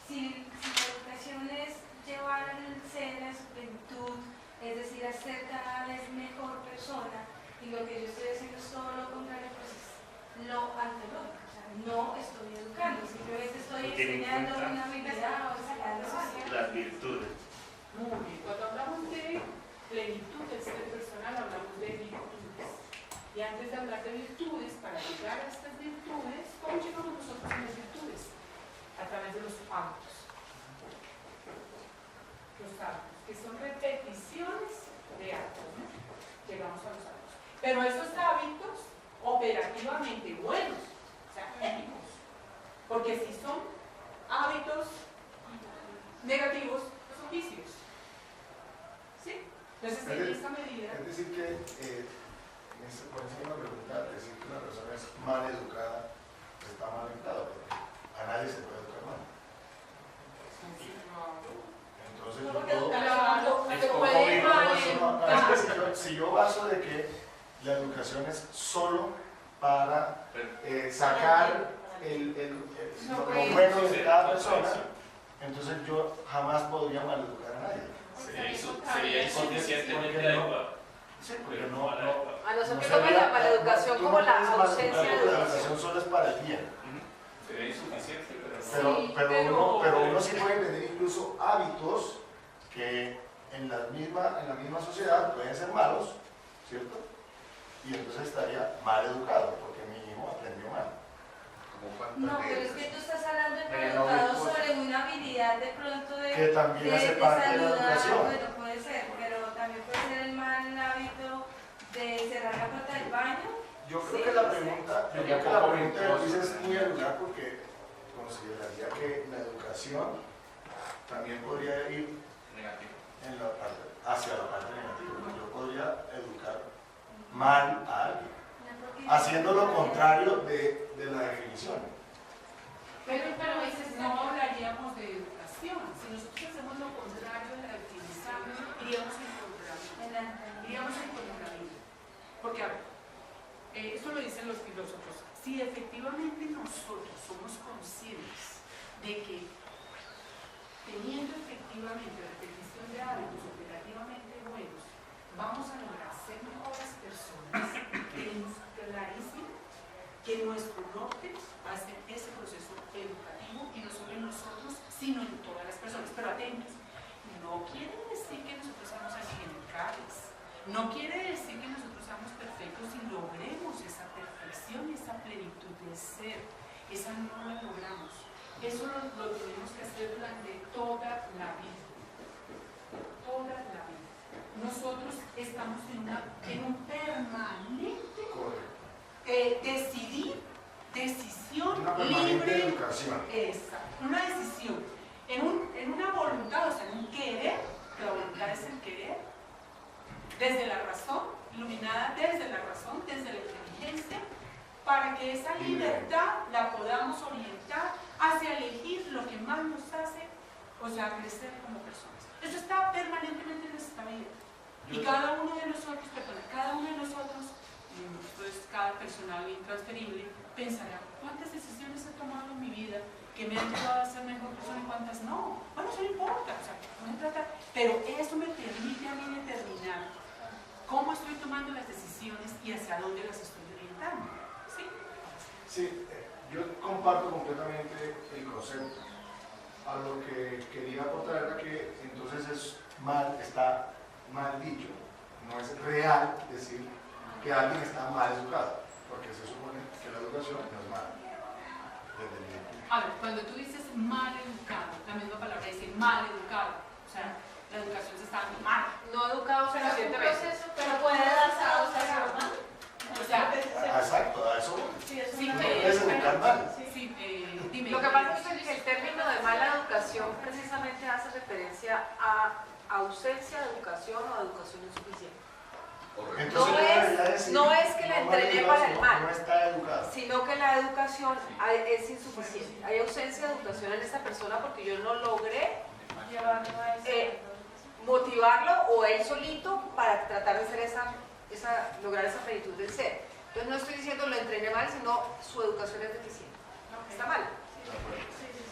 si la educación es llevar al ser a su plenitud, es decir, hacer cada vez mejor persona, y lo que yo estoy haciendo es todo lo contrario, pues es lo antológico. O sea, no estoy educando, simplemente estoy enseñando una habilidad o enseñando las virtudes. Muy bien, cuando hablamos de plenitud del ser personal, hablamos de virtudes. Y antes de hablar de virtudes, para llegar a estas virtudes, ¿cómo llegamos nosotros a las virtudes? A través de los hábitos. Los hábitos, que son repeticiones de actos, ¿no? Llegamos a los hábitos. Pero esos hábitos operativamente buenos, o sea, éticos. Porque si son hábitos negativos, no son vicios. ¿Sí? Entonces, en esta medida... Es decir que, por esa misma pregunta, decir que una persona es mal educada, está mal educada, porque a nadie se puede educar mal. Entonces, si yo baso de que la educación es solo para sacar lo bueno de cada persona, entonces yo jamás podría maleducar a nadie. Sería insuficientemente adecuado. Sí, porque no A nosotros tomamos la maleducación como la ausencia de la educación. educación solo es para el bien. Sería insuficiente, pero uno sí puede tener incluso hábitos que en la misma sociedad pueden ser malos, ¿cierto? Y entonces estaría mal educado, porque mi hijo aprendió mal. No, pero es que tú estás hablando de educado sobre una habilidad de pronto de que también hace parte de la educación. Bueno, puede ser, pero también puede ser el mal hábito de cerrar la puerta del baño. Yo creo que la pregunta de Luis es muy educada porque consideraría que la educación también podría ir hacia la parte negativa. Yo podría educar mal a alguien, haciendo lo contrario de la definición. Pero dices, no hablaríamos de educación. Si nosotros hacemos lo contrario de la definición, iríamos en contra. Porque, a ver, esto lo dicen los filósofos. Si efectivamente nosotros somos conscientes de que teniendo efectivamente repetición de hábitos operativamente buenos, vamos a lograr ser mejores personas, tenemos clarísimo que nuestro norte va a ser ese proceso educativo y no solo en nosotros, sino en todas las personas. Pero atentos, no quiere decir que nosotros seamos anticlericales, No quiere decir que nosotros seamos perfectos y logremos esa perfección, esa plenitud de ser. Esa no la logramos. Eso lo tenemos que hacer durante toda la vida. Toda la vida. Nosotros estamos en un permanente decisión una permanente libre. educación. Exacto, una decisión. En una voluntad, o sea, en un querer, que la voluntad es el querer, desde la razón, iluminada desde la razón, desde la inteligencia, para que esa libertad la podamos orientar hacia elegir lo que más nos hace, o sea, crecer como personas. Eso está permanentemente en nuestra vida. Y cada uno de nosotros, esto es cada personal intransferible, pensará, ¿cuántas decisiones he tomado en mi vida que me han ayudado a ser mejor persona y cuántas no? Bueno, eso no importa, o sea, no se trata, pero eso me permite a mí determinar cómo estoy tomando las decisiones y hacia dónde las estoy orientando. ¿Sí? Sí, yo comparto completamente el concepto. A lo que quería aportar era que entonces está mal dicho, no es real decir que alguien está mal educado, porque se supone que la educación no es mala. A ver, cuando tú dices mal educado, la misma palabra dice mal educado, o sea, la educación se está dando mal. No educado suficientemente. Pero puede darse a educación mal. O sea, exacto, a eso voy. Sí, eso sí, No puedes educar mal. sí, dime. Lo que pasa es que el término de mala educación precisamente hace referencia a ausencia de educación o educación insuficiente. Entonces, No es que le entrené para el mal, no está educado. sino que la educación es insuficiente. Hay ausencia de educación en esta persona porque yo no logré llevarlo a eso. motivarlo o él solito para tratar de ser lograr esa plenitud del ser. Entonces no estoy diciendo lo entrené mal, sino su educación es deficiente. ¿Está mal?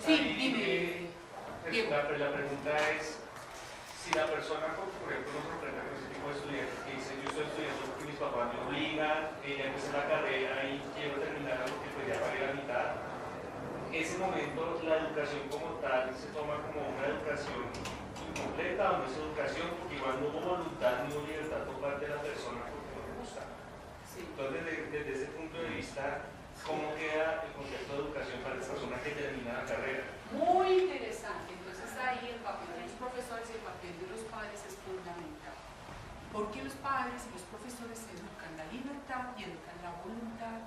Sí, dime. La pregunta es, si la persona, por ejemplo, nos sorprende con ese tipo de estudiantes que dicen, yo estoy estudiando porque mis papás me obligan, ya empecé la carrera y quiero terminar porque pues ya pagué la mitad. Ese momento, la educación como tal se toma como una educación incompleta o no es educación, porque igual no hubo voluntad ni hubo libertad por parte de la persona porque no le gusta. Entonces, desde ese punto de vista, ¿cómo queda el concepto de educación para esa persona que termina la carrera? Muy interesante. Entonces ahí el papel de los profesores y el papel de los padres es fundamental. Porque los padres y los profesores educan la libertad y educan la voluntad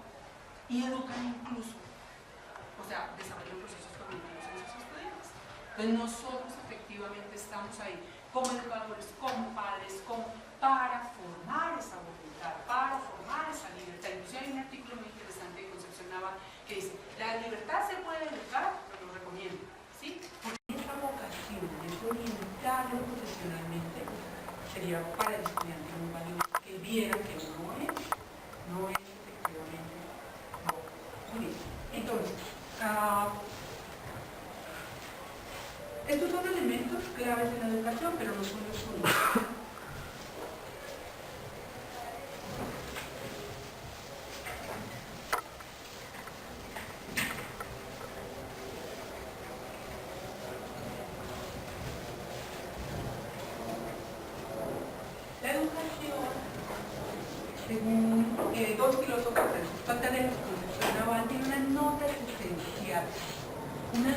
y educan incluso, o sea, desarrollan procesos cognitivos en sus estudiantes. Entonces nosotros efectivamente estamos ahí como educadores, como padres, para formar esa voluntad, para formar esa libertad. Incluso hay un artículo muy interesante de Concepción Nava que dice, la libertad se puede educar, pero lo recomiendo, ¿sí? Porque esa vocación de orientarlo profesionalmente sería para el estudiante muy valioso, que viera que no es efectivamente, no. Muy bien, entonces, estos son elementos claves en la educación, pero no son los únicos. La educación, según dos filósofos, Pataderos y Concepción Naval, tiene unas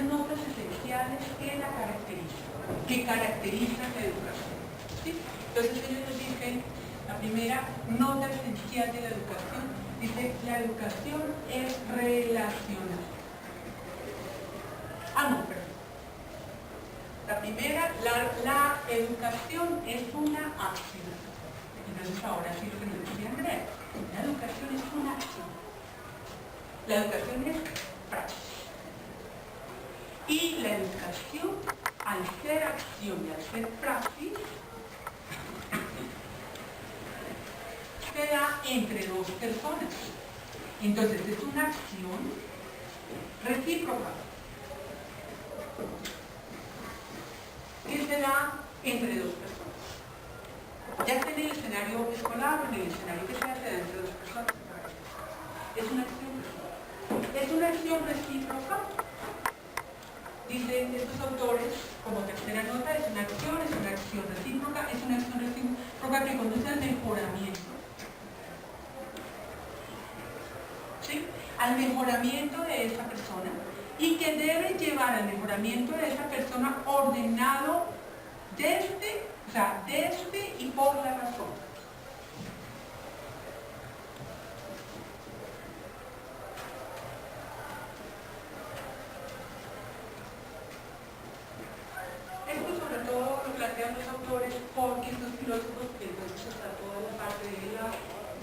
notas esenciales que caracterizan la educación. ¿Sí? Entonces ellos nos dicen, la primera nota esencial de la educación, dice, la educación es relacional. No, perdón. La primera, la educación es una acción. Entonces ahora sí lo que nos decía Andrea, la educación es una acción. La educación es práctica. Y la educación, al ser acción y al ser práctica, se da entre dos personas. Entonces es una acción recíproca que se da entre dos personas. Ya sea en el escenario escolar o en el escenario que sea, se da entre dos personas. Es una acción recíproca dicen estos autores, como tercera nota, es una acción recíproca, es una acción recíproca que conduce al mejoramiento. ¿Sí? Al mejoramiento de esa persona y que debe llevar al mejoramiento de esa persona ordenado desde y por la razón. Esto sobre todo lo plantean los autores porque estos filósofos, que entonces está toda la parte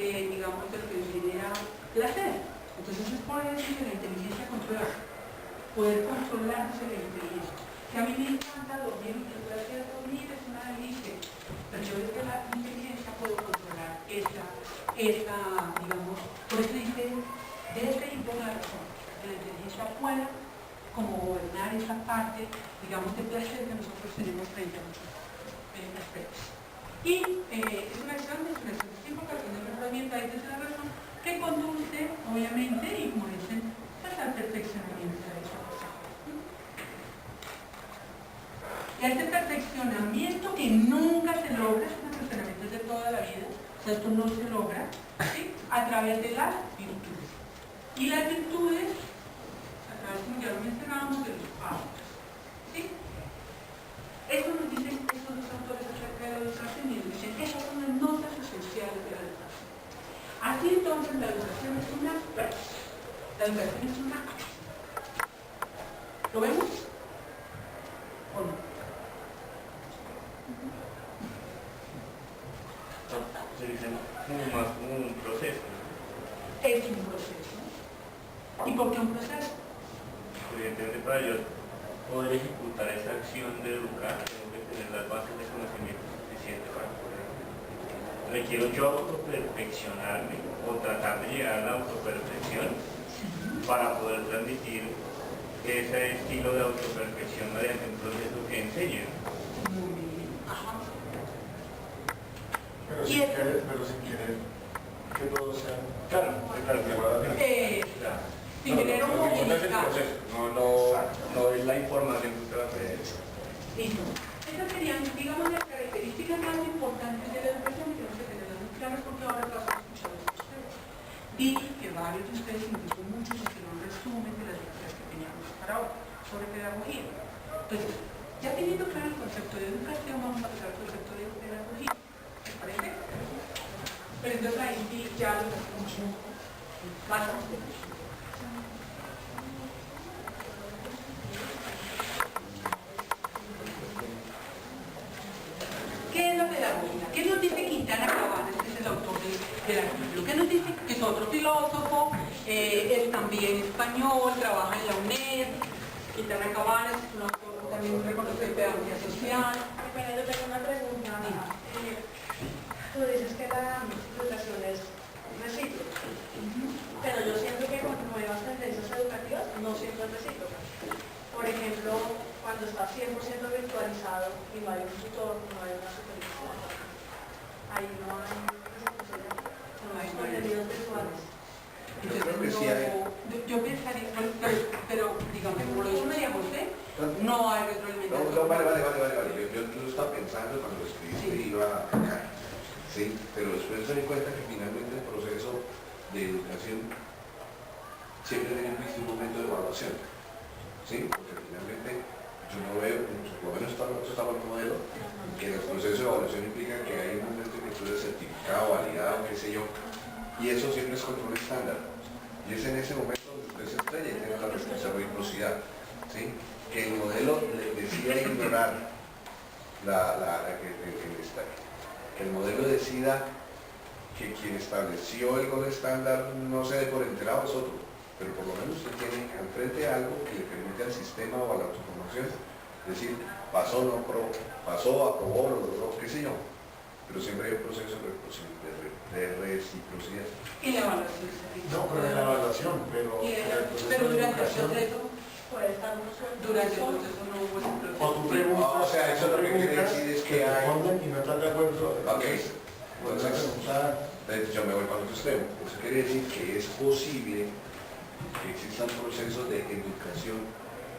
digamos, de lo que genera placer. Entonces es por eso que la inteligencia controla, poder controlarse la inteligencia. Que a mí me encanta dormir, el placer de dormir es una delicia, pero yo desde la inteligencia puedo controlar esa digamos, por eso dice, desde y por la razón, que la inteligencia pueda como gobernar esa parte, digamos, de placer que nosotros tenemos frente a muchos aspectos. Y es una gran definición recíproca, que es una herramienta de la razón que conduce, obviamente, y como dicen, pues, al perfeccionamiento de esa persona. Y este perfeccionamiento que nunca se logra, es un perfeccionamiento de toda la vida, o sea, esto no se logra, ¿sí? A través de las virtudes. Y las virtudes, a través, como ya lo mencionábamos, de los pagos. ¿Sí? Eso nos dicen estos dos autores acerca de la educación y nos dicen que esas son las notas esenciales de la educación. Así entonces la educación es una práctica, la educación es una acción. ¿Lo vemos? ¿O no? Se dice como más como un proceso. Es un proceso. ¿Y por qué un proceso? Evidentemente para yo poder ejecutar esa acción de educar, tengo que tener las bases de conocimiento suficientes para poder. Requiero yo autoperfeccionarme o tratar de llegar a la autoperfección para poder transmitir ese estilo de autoperfección mediante un proceso que enseñe. Muy bien. Ajá. Pero sin querer que todo sea Claro. Sin querer homogeneizar. No es la información que usted va a hacer. Listo. Esas serían, digamos, las características más importantes de la educación que tenemos que tenerlas muy claras porque ahora las vamos a escuchar de ustedes. Vi que varios de ustedes, incluso muchos, hicieron un resumen de las lecturas que teníamos para hoy sobre pedagogía. Entonces, ya teniendo claro el concepto de educación, vamos a pasar al concepto de pedagogía. ¿Les parece? Pero entonces ahí sí ya lo hacemos más a fondo. ¿Qué es la pedagogía? ¿Qué nos dice Quintana Cabanas, que es el autor del artículo? ¿Qué nos dice? Que es otro filósofo, es también español, trabaja en la UNED. Quintana Cabanas es un autor también reconocido de pedagogía social. Bueno, yo tengo una pregunta. Tú dices que la educación es recíproca, pero yo siento que con nuevas tendencias educativas no siempre es recíproca. Por ejemplo, cuando está 100% virtualizado y no hay un tutor, no hay una supervisión, ahí no hay reciprocidad, no hay contenidos virtuales. Yo pensaría, pero digamos, como lo dijo María José, no hay retroalimentación. Vale. Yo lo estaba pensando cuando escribiste iba a caer. Sí, pero después se di cuenta que finalmente el proceso de educación siempre tiene un momento de evaluación. ¿Sí? Porque finalmente yo no veo, por lo menos nosotros estamos en un modelo, que el proceso de evaluación implica que hay un momento en que tú eres certificado, validado, qué sé yo, y eso siempre es control estándar. Y es en ese momento donde usted se estrella y tiene la reciprocidad. ¿Sí? Que el modelo decida ignorar que el modelo decida que quien estableció el gol estándar no se dé por enterado es otro, pero por lo menos usted tiene al frente algo que le permite al sistema o a la autoformación decir, pasó, no aprobó, pasó, aprobó, lo logró, qué sé yo, pero siempre hay un proceso de reciprocidad. Y la evaluación. No, pero en la evaluación, pero durante el proceso puede estar durante el proceso no hubo ese proceso. O tú preguntas, o sea, eso lo que quiere decir es que hay... y no estás de acuerdo. Ok, entonces yo me voy para otro extremo. Eso quiere decir que es posible que existan procesos de educación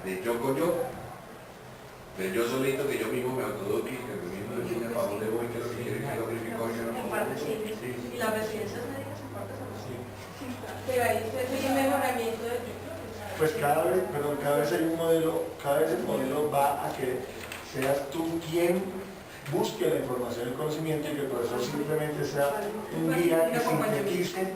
de yo con yo, de yo solito, que yo mismo me autoeduque, que yo mismo me define para dónde voy, qué es lo que quiero, qué es lo que verifico, qué es lo que no. Y las residencias médicas en parte son así. Pero ahí es un mejoramiento de... Pues cada vez hay un modelo, cada vez el modelo va a que seas tú quien busque la información y el conocimiento y que el profesor simplemente sea un guía que sintetice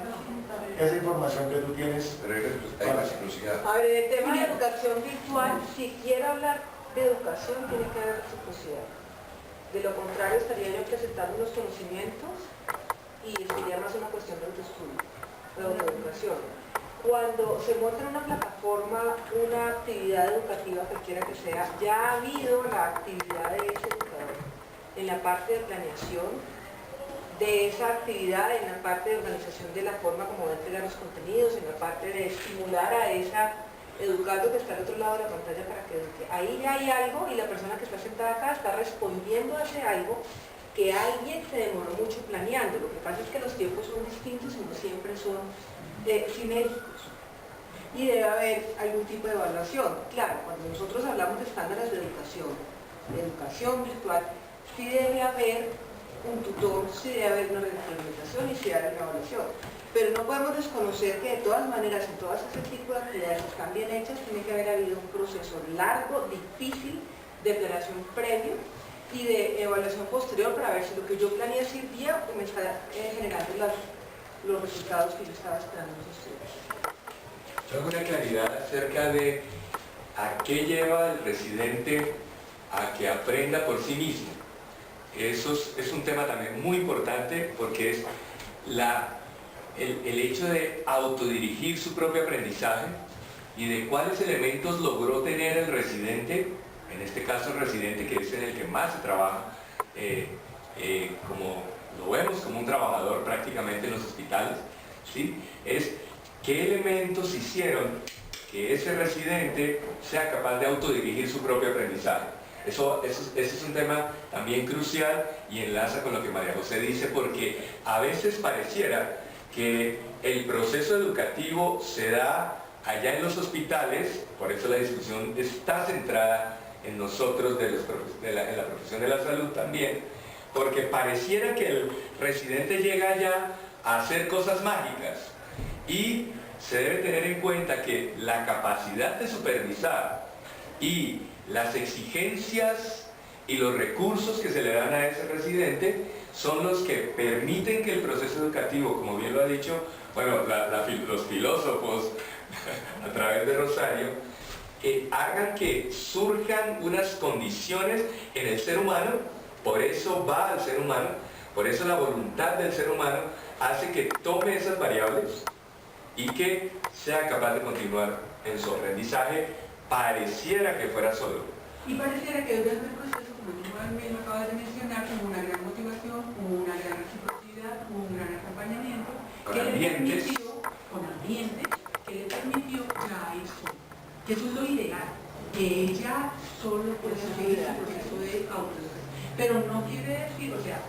esa información que tú tienes. Pero hay reciprocidad. A ver, el tema de educación virtual, si quiero hablar de educación, tiene que haber reciprocidad. De lo contrario, estaría yo presentando unos conocimientos y sería más una cuestión de autoestudio, de autoeducación. Cuando se monta en una plataforma una actividad educativa, cualquiera que sea, ya ha habido la actividad de ese educador en la parte de planeación de esa actividad, en la parte de organización de la forma como va a entregar los contenidos, en la parte de estimular a esa educando que está al otro lado de la pantalla para que eduque. Ahí ya hay algo y la persona que está sentada acá está respondiendo a ese algo que alguien se demoró mucho planeando. Lo que pasa es que los tiempos son distintos y no siempre son sinérgicos. Y debe haber algún tipo de evaluación. Claro, cuando nosotros hablamos de estándares de educación virtual, sí debe haber un tutor, sí debe haber una retroalimentación y sí debe haber una evaluación. Pero no podemos desconocer que de todas maneras, en todas ese tipo de actividades que están bien hechas, tiene que haber habido un proceso largo, difícil, de planeación previo y de evaluación posterior para ver si lo que yo planeé sirvía o me está generando los resultados que yo estaba esperando en los estudios. Yo hago una claridad acerca de a qué lleva el residente a que aprenda por sí mismo. Eso es un tema también muy importante porque es el hecho de autodirigir su propio aprendizaje y de cuáles elementos logró tener el residente, en este caso el residente que es en el que más se trabaja, como lo vemos como un trabajador prácticamente en los hospitales, ¿sí? Es qué elementos hicieron que ese residente sea capaz de autodirigir su propio aprendizaje. Eso es un tema también crucial y enlaza con lo que María José dice, porque a veces pareciera que el proceso educativo se da allá en los hospitales, por eso la discusión está centrada en nosotros, en la profesión de la salud también, porque pareciera que el residente llega allá a hacer cosas mágicas y se debe tener en cuenta que la capacidad de supervisar y las exigencias y los recursos que se le dan a ese residente son los que permiten que el proceso educativo, como bien lo ha dicho, bueno, los filósofos a través de Rosario, hagan que surjan unas condiciones en el ser humano, por eso va al ser humano, por eso la voluntad del ser humano hace que tome esas variables y que sea capaz de continuar en su aprendizaje, pareciera que fuera solo. Y pareciera que debe haber proceso, como tú mismo acabas de mencionar, como una gran motivación, como una gran reciprocidad, como un gran acompañamiento, Con ambientes que le permitió ya eso, que eso es lo ideal, que ella solo puede seguir el proceso de autoeducación. Pero no quiere decir, o sea,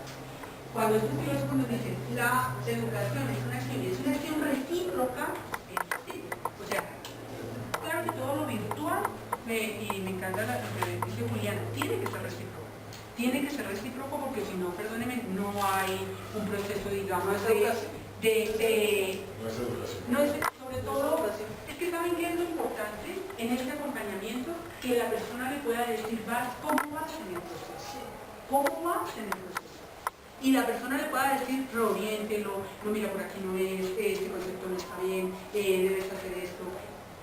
cuando estos filósofos nos dicen la educación es una acción recíproca, o sea, claro que todo lo virtual, y me encanta lo que dice Julián, tiene que ser recíproco. Tiene que ser recíproco porque si no, perdónenme, no hay un proceso, digamos, no es sobre todo, es que saben que es lo importante en este acompañamiento, que la persona le pueda decir, ¿cómo vas en el proceso? ¿Cómo vas en el proceso? Y la persona le pueda decir, reoriéntelo, no, mira, por aquí no es, este concepto no está bien, debes hacer esto.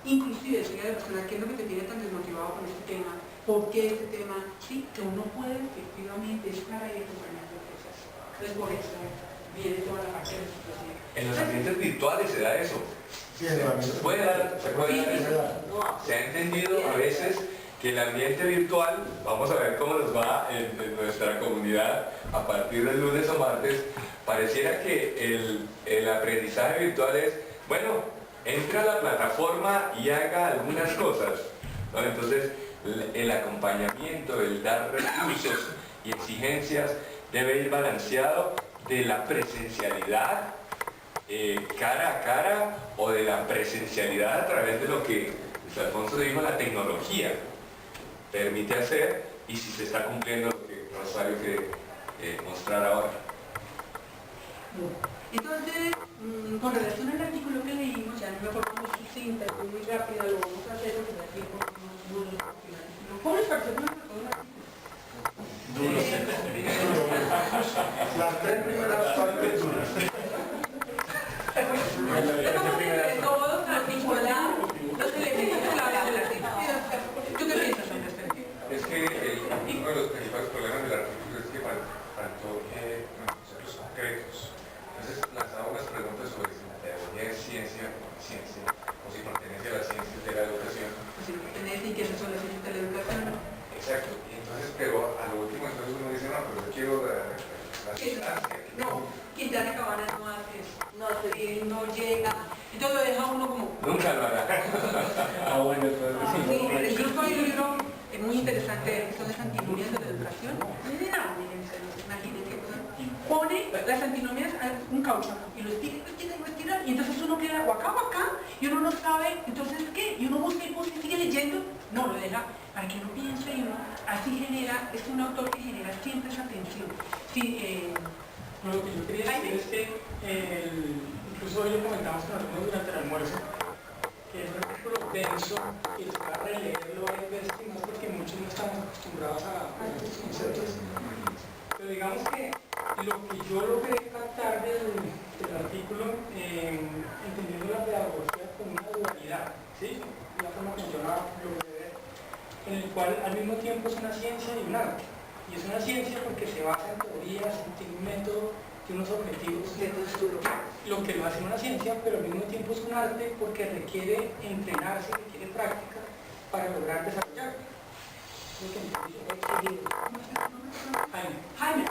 Inclusive decirle a la persona qué es lo que te tiene tan desmotivado con este tema, por qué este tema, sí, que uno puede efectivamente estar ahí acompañando el proceso. Entonces por eso viene toda la parte de la situación. En los ambientes virtuales se da eso. Sí, Se puede dar eso. Se ha entendido a veces que el ambiente virtual, vamos a ver cómo nos va en nuestra comunidad a partir del lunes o martes, pareciera que el aprendizaje virtual es, bueno, entra a la plataforma y haga algunas cosas, ¿no? Entonces el acompañamiento, el dar recursos y exigencias debe ir balanceado de la presencialidad cara a cara o de la presencialidad a través de lo que Alfonso dijo, la tecnología permite hacer y si se está cumpliendo lo que Rosario quiere mostrar ahora. Entonces, con relación al artículo que leímos, ya no me acuerdo muy sucinta, muy rápida, lo vamos a hacer en el tiempo. ¿Cómo les pareció todo el artículo? Las tres primeras partes duras. Todos articular los elementos claves del artículo. ¿Tú qué piensas, Andrés? Es que uno de los principales problemas del artículo es que faltó conceptos concretos. Entonces lanzaba unas preguntas sobre si la pedagogía es ciencia o no es ciencia, o si pertenece a las ciencias de la educación. Si no pertenece y que esas son las ciencias de la educación, ¿no? Exacto. Y entonces, pero a lo último entonces uno dice, no, pero yo quiero la sustancia. No, Quintana Cabana no hace eso. No, él no llega. Entonces lo deja uno como... Nunca lo hará. Bueno, entonces sí. Incluso hay un libro muy interesante, que son las antinomias de la educación. Imaginen qué cosa. Pone las antinomias a un caucho y lo estira, y entonces uno queda o acá, y uno no sabe, entonces ¿qué? Y uno busca y sigue leyendo. No, lo deja para que uno piense y uno así genera, es un autor que genera siempre esa tensión. Sí, lo que yo quería decir es que incluso hoy lo comentamos con algunos durante el almuerzo, que es un artículo denso y es para releerlo varias veces, más porque muchos no estamos acostumbrados a estos conceptos. Pero digamos que lo que yo logré captar del artículo, entendiendo la pedagogía como una dualidad, ¿sí? Una forma que yo la logré ver, en el cual al mismo tiempo es una ciencia y un arte. Y es una ciencia porque se basa en teorías, tiene un método, tiene unos objetivos, lo que lo hace una ciencia, pero al mismo tiempo es un arte porque requiere entrenarse, requiere práctica para lograr desarrollarlo. Jaime.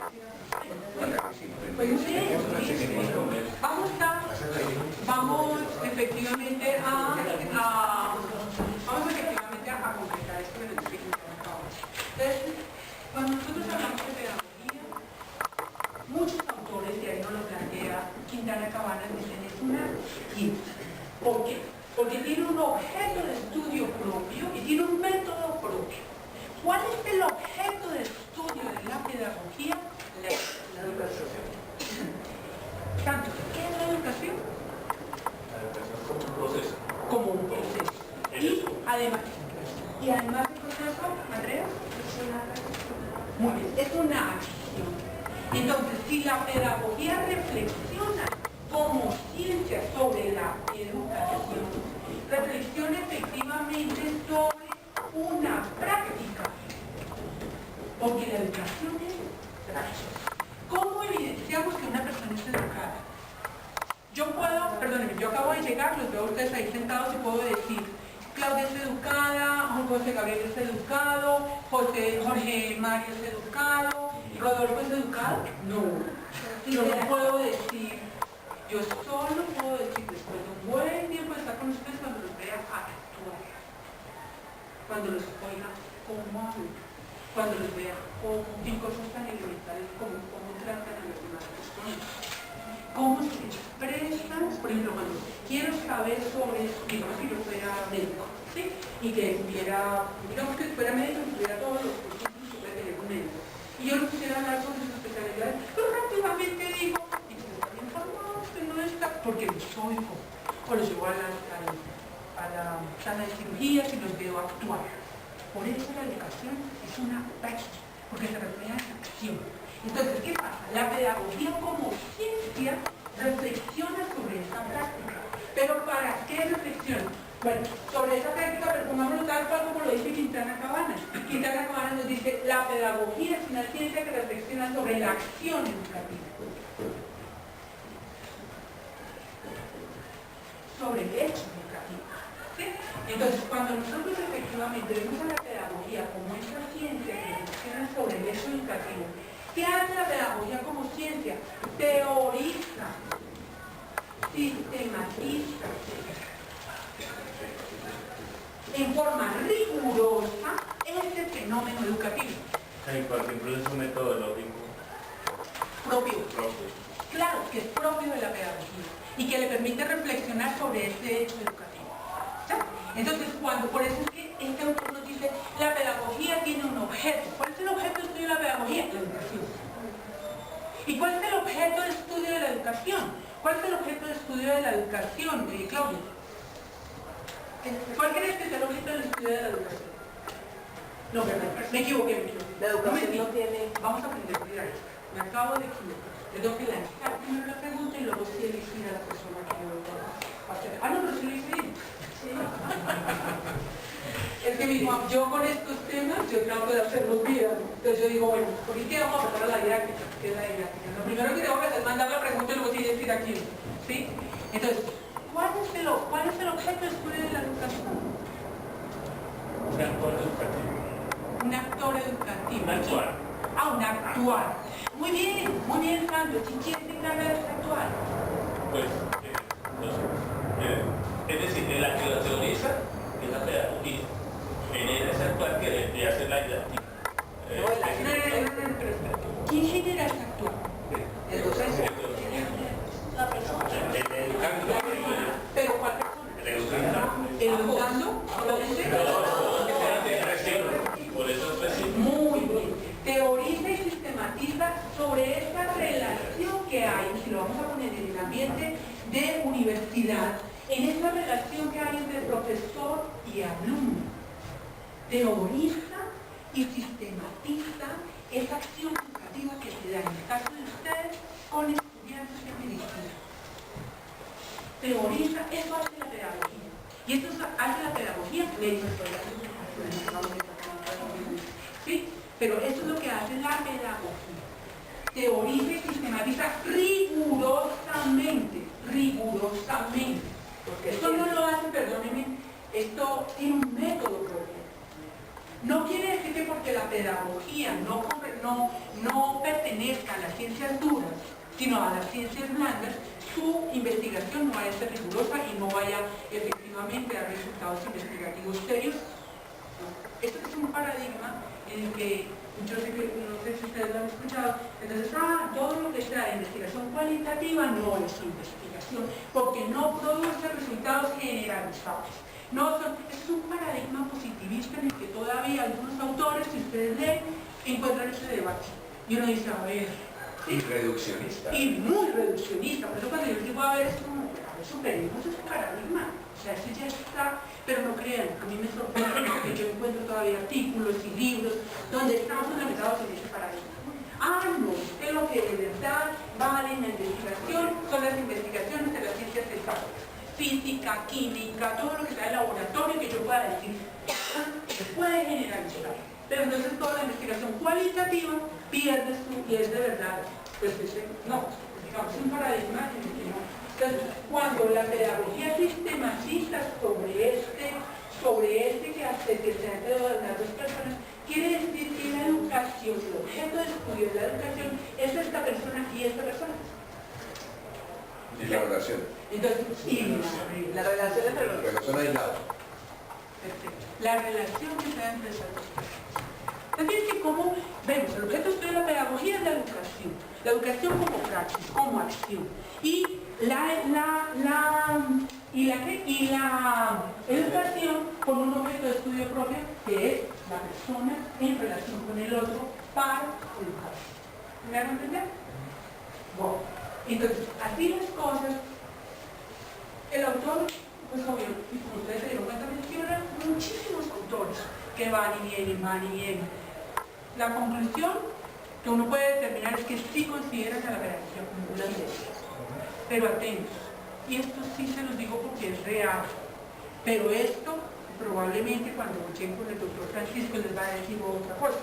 Vamos efectivamente a concretar esto que nos dije. Entonces, cuando nosotros hablamos de pedagogía, muchos autores, y ahí nos lo plantea Quintana Cabana, dicen es una ciencia. ¿Por qué? Porque tiene un objeto de estudio propio y tiene un método propio. ¿Cuál es el objeto de estudio de la pedagogía? La educación. Tanto, ¿qué es la educación? La educación como un proceso. Como un proceso. Y además del proceso, Andrea, muy bien, es una acción. Entonces, si la pedagogía reflexiona como ciencia sobre la educación, reflexiona efectivamente sobre una práctica, porque la educación es práctica. ¿Cómo evidenciamos que una persona es educada? Yo acabo de llegar, los veo a ustedes ahí sentados y puedo decir, Claudia es educada, José Gabriel es educado, Jorge Mario es educado, Rodolfo es educado. No, yo no puedo decir, yo solo puedo decir después de un buen tiempo de estar con ustedes cuando los vea actuar, cuando los oiga cómo hablan, cuando los vea en cosas tan elementales como cómo tratan a los demás personas, cómo se expresan. Por ejemplo, cuando quiero saber sobre eso, digamos que yo fuera médico, ¿sí? Y que tuviera, digamos que fuera médico y tuviera todos los cursos que puede tener un médico, y yo no quisiera hablar sobre sus especialidades, pero rápidamente digo, y que está bien informado, usted no está, porque los oigo, o los llevo a la sala de cirugías y los veo actuar. Por eso la educación es una práctica, porque se refleja en acción. Entonces, ¿qué pasa? La pedagogía como ciencia reflexiona sobre esa práctica. ¿Pero para qué reflexiona? Bueno, sobre esa práctica, pero pongámoslo tal cual como lo dice Quintana Cabana. Quintana Cabana nos dice, la pedagogía es una ciencia que reflexiona sobre la acción educativa. Sobre el hecho educativo. ¿Sí? Entonces, cuando nosotros efectivamente vemos a la pedagogía como esa ciencia que reflexiona sobre el hecho educativo, ¿qué hace la pedagogía como ciencia? Teoriza, sistematiza, en forma rigurosa este fenómeno educativo. Por ejemplo, es un metodológico propio. Claro, que es propio de la pedagogía y que le permite reflexionar sobre ese hecho educativo. ¿Sí? Entonces, por eso es que este autor nos dice, la pedagogía tiene un objeto. ¿Cuál es el objeto de estudio de la pedagogía? La educación. ¿Y cuál es el objeto de estudio de la educación? ¿Cuál es el objeto de estudio de la educación, Claudia? ¿Cuál crees que es el objeto del estudio de la educación? No, me equivoqué. La educación no tiene... Vamos a aprender a mirar. Me acabo de equivocar. Tengo que lanzar primero la pregunta y luego sí elegir a la persona que yo voy a hacer. Ah, no, pero sí lo hice bien. Sí. Es que mismo, yo con estos temas, yo trato de hacerlos bien. Entonces yo digo, bueno, ¿por qué vamos a pasar a la didáctica? ¿Qué es la didáctica? Lo primero que tengo que hacer es mandar la pregunta y luego sí decir aquí. ¿Sí? Entonces, ¿cuál es el objeto de estudio de la educación? Un actor educativo. Un actor educativo. Un actuar. Ah, un actuar. Muy bien, Sandro. ¿Quién se encarga de actuar? Pues, no sé. Es decir, en la que lo teoriza es la pedagogía. Genera ese actuar que debería hacer la didáctica. ¿Quién genera ese actuar? El docente. La persona. El educando. ¿Pero cuál persona? El educando. ¿El educando? Por eso es recién. Muy bien. Teoriza y sistematiza sobre esta relación que hay, si lo vamos a poner en el ambiente de universidad, en esa relación que hay entre profesor y alumno. Teoriza y sistematiza esa acción educativa que se da, en el caso de ustedes, con estudiantes de medicina. Teoriza, eso hace la pedagogía. Y esto hace la pedagogía médica. ¿Sí? Pero eso es lo que hace la pedagogía. Teoriza y sistematiza rigurosamente. Porque esto no lo hace, perdónenme, esto tiene un método propio. No quiere decir que porque la pedagogía no pertenezca a las ciencias duras, sino a las ciencias blandas, su investigación no vaya a ser rigurosa y no vaya efectivamente a dar resultados investigativos serios. Esto es un paradigma en el que yo sé que, no sé si ustedes lo han escuchado, entonces, todo lo que sea de investigación cualitativa no es investigación, porque no produce resultados generalizados. Es un paradigma positivista en el que todavía algunos autores, si ustedes leen, encuentran ese debate. Y uno dice, a ver... Y reduccionista. Y muy reduccionista, por eso cuando yo digo, a ver, superemos ese paradigma. O sea, ese ya está, pero no crean, a mí me sorprende que yo encuentro todavía artículos y libros donde estamos fundamentados en ese paradigma. No, es lo que de verdad vale en la investigación, son las investigaciones de las ciencias exactas. Física, química, todo lo que sea de laboratorio que yo pueda decir, se puede generalizar. Pero entonces toda la investigación cualitativa pierde y es de verdad, pues no, digamos, un paradigma en el que no. Entonces, cuando la pedagogía sistematiza sobre este que hace que se han quedado las dos personas, quiere decir que la educación, el objeto de estudio de la educación es esta persona y esta persona. Y la relación. Entonces, la relación entre los dos. Relación aislada. Perfecto. La relación que se da entre esas dos personas. También que como vemos, el objeto de estudio de la pedagogía es la educación como praxis, como acción. Y la educación con un objeto de estudio propio que es la persona en relación con el otro para educar. ¿Me van a entender? Bueno, entonces, así las cosas, el autor, pues obvio, y como ustedes se dieron cuenta, menciona muchísimos autores que van y vienen. La conclusión que uno puede determinar es que sí consideran a la pedagogía como una ciencia. Pero atentos, y esto sí se los digo porque es real, pero esto probablemente cuando lleguen con el doctor Francisco les va a decir otra cosa.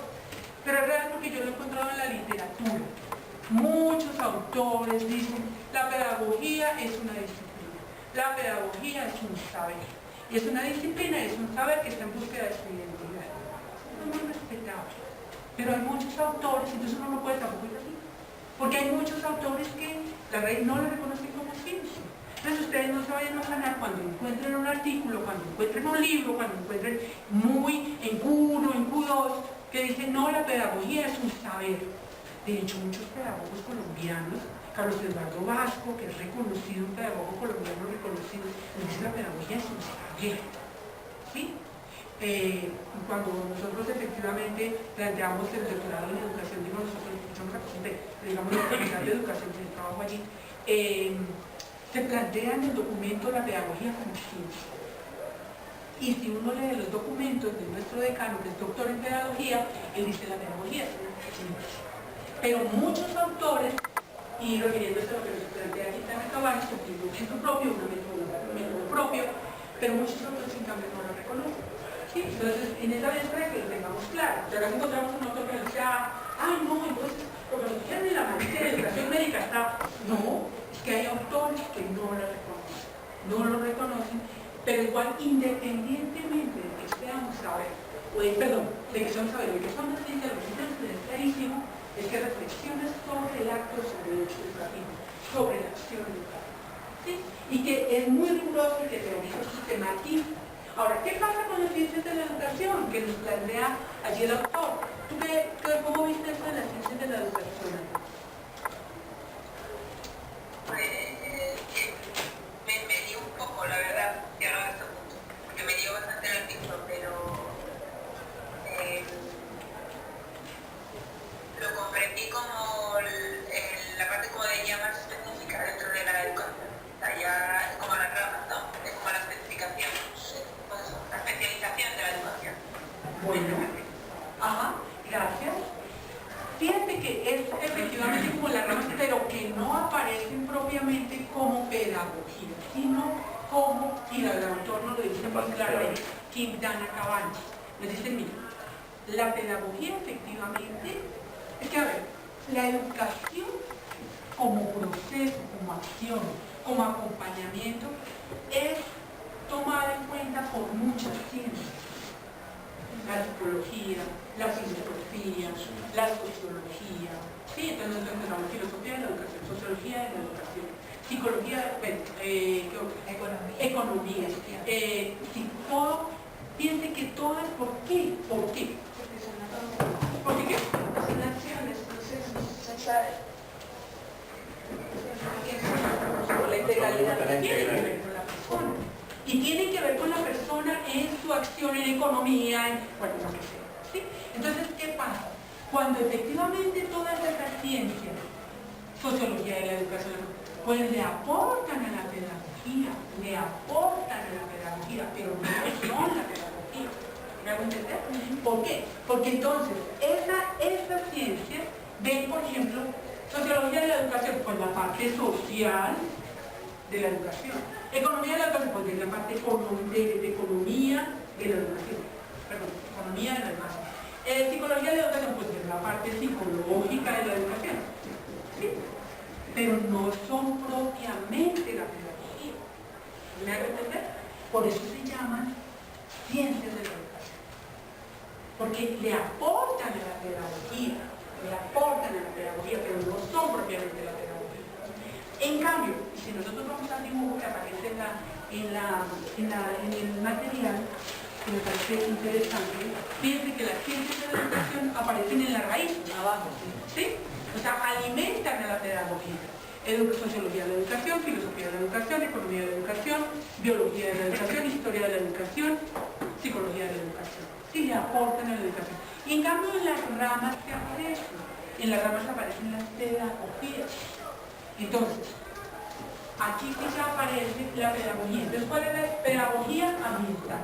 Pero es real porque yo lo he encontrado en la literatura. Muchos autores dicen, la pedagogía es una disciplina, la pedagogía es un saber. Y es una disciplina, es un saber que está en búsqueda de su identidad. Es muy respetable. Pero hay muchos autores, entonces uno no puede tampoco ir así. Porque hay muchos autores que la red no lo reconocen como ciencia. Entonces ustedes no se vayan a ganar cuando encuentren un artículo, cuando encuentren un libro, cuando encuentren muy en Q1, en Q2, que dicen, no, la pedagogía es un saber. De hecho, muchos pedagogos colombianos, Carlos Eduardo Vasco, que es reconocido, un pedagogo colombiano reconocido, dice la pedagogía es un saber. cuando nosotros efectivamente planteamos el doctorado en educación, digo nosotros, escuchamos a Cosité, pero digamos la Facultad de Educación que trabajo allí, se plantea en el documento la pedagogía como ciencia. Y si uno lee los documentos de nuestro decano, que es doctor en pedagogía, él dice la pedagogía es una ciencia. Pero muchos autores, y refiriéndose a lo que nos plantea aquí Tana Cabañas, porque tiene un centro propio, un método propio, pero muchos autores en cambio no lo reconocen. ¿Sí? Entonces, en esa vez para que lo tengamos claro, ya que encontramos un autor que nos dice, ay no, entonces lo que nos dijeron en la maestría de educación médica está, no, es que hay autores que no lo reconocen, pero igual independientemente de que seamos saber, de que son saber, de que son las ciencias, lo que es clarísimo es que reflexiones sobre el acto, sobre el hecho educativo, sobre la acción educativa. ¿Sí? Y que es muy riguroso y que teoriza, sistematiza. Ahora, ¿qué pasa con las ciencias de la educación que nos plantea allí el autor? ¿Tú cómo viste eso de las ciencias de la educación? Me dio un poco, la verdad, ya no a este punto, porque me dio bastante el artículo, pero lo comprendí como la parte como de ella más específica dentro de la educación. O sea, ya es como la rama, ¿no? Es como la especificación, pues, la especialización de la educación. Bueno, gracias. Fíjate que es efectivamente como la rama, pero que no aparecen propiamente como pedagogía, sino como, y el autor nos lo dice muy claramente, Quintana Cabañas. Nos dice, mira, la pedagogía efectivamente, es que a ver, la educación como proceso, como acción, como acompañamiento, es tomada en cuenta por muchas ciencias. La psicología, la filosofía, la sociología, sí, entonces nosotros tenemos filosofía de la educación, sociología de la educación, psicología, economía, sí, todo, piense que todo es ¿por qué? ¿Por qué? Porque ¿qué? Son acciones, procesos, la integralidad tiene que ver con la persona. Y tiene que ver con la persona en su acción en economía, en bueno, lo que sea. ¿Sí? Entonces, ¿qué pasa? Cuando efectivamente todas estas ciencias, sociología de la educación, pues le aportan a la pedagogía, pero no son la pedagogía. ¿Me hago entender? ¿Por qué? Porque entonces, esas ciencias ven, por ejemplo, sociología de la educación, pues la parte social de la educación. Economía de la educación, pues la parte de economía de la educación. Perdón, economía de la educación. Psicología de la educación, pues es la parte psicológica de la educación. ¿Sí? Pero no son propiamente la pedagogía. ¿Me hago entender? Por eso se llaman ciencias de la educación. Porque le aportan a la pedagogía, pero no son propiamente la pedagogía. En cambio, si nosotros vamos al dibujo que aparece en el material, que me parece interesante, fíjense que las ciencias de la educación aparecen en la raíz, abajo, ¿sí? O sea, alimentan a la pedagogía. Sociología de la educación, filosofía de la educación, economía de la educación, biología de la educación, historia de la educación, psicología de la educación. Sí, le aportan a la educación. Y en cambio en las ramas que aparecen, en las ramas aparecen las pedagogías. Entonces, aquí ya aparece la pedagogía. Entonces, ¿cuál es la pedagogía ambiental?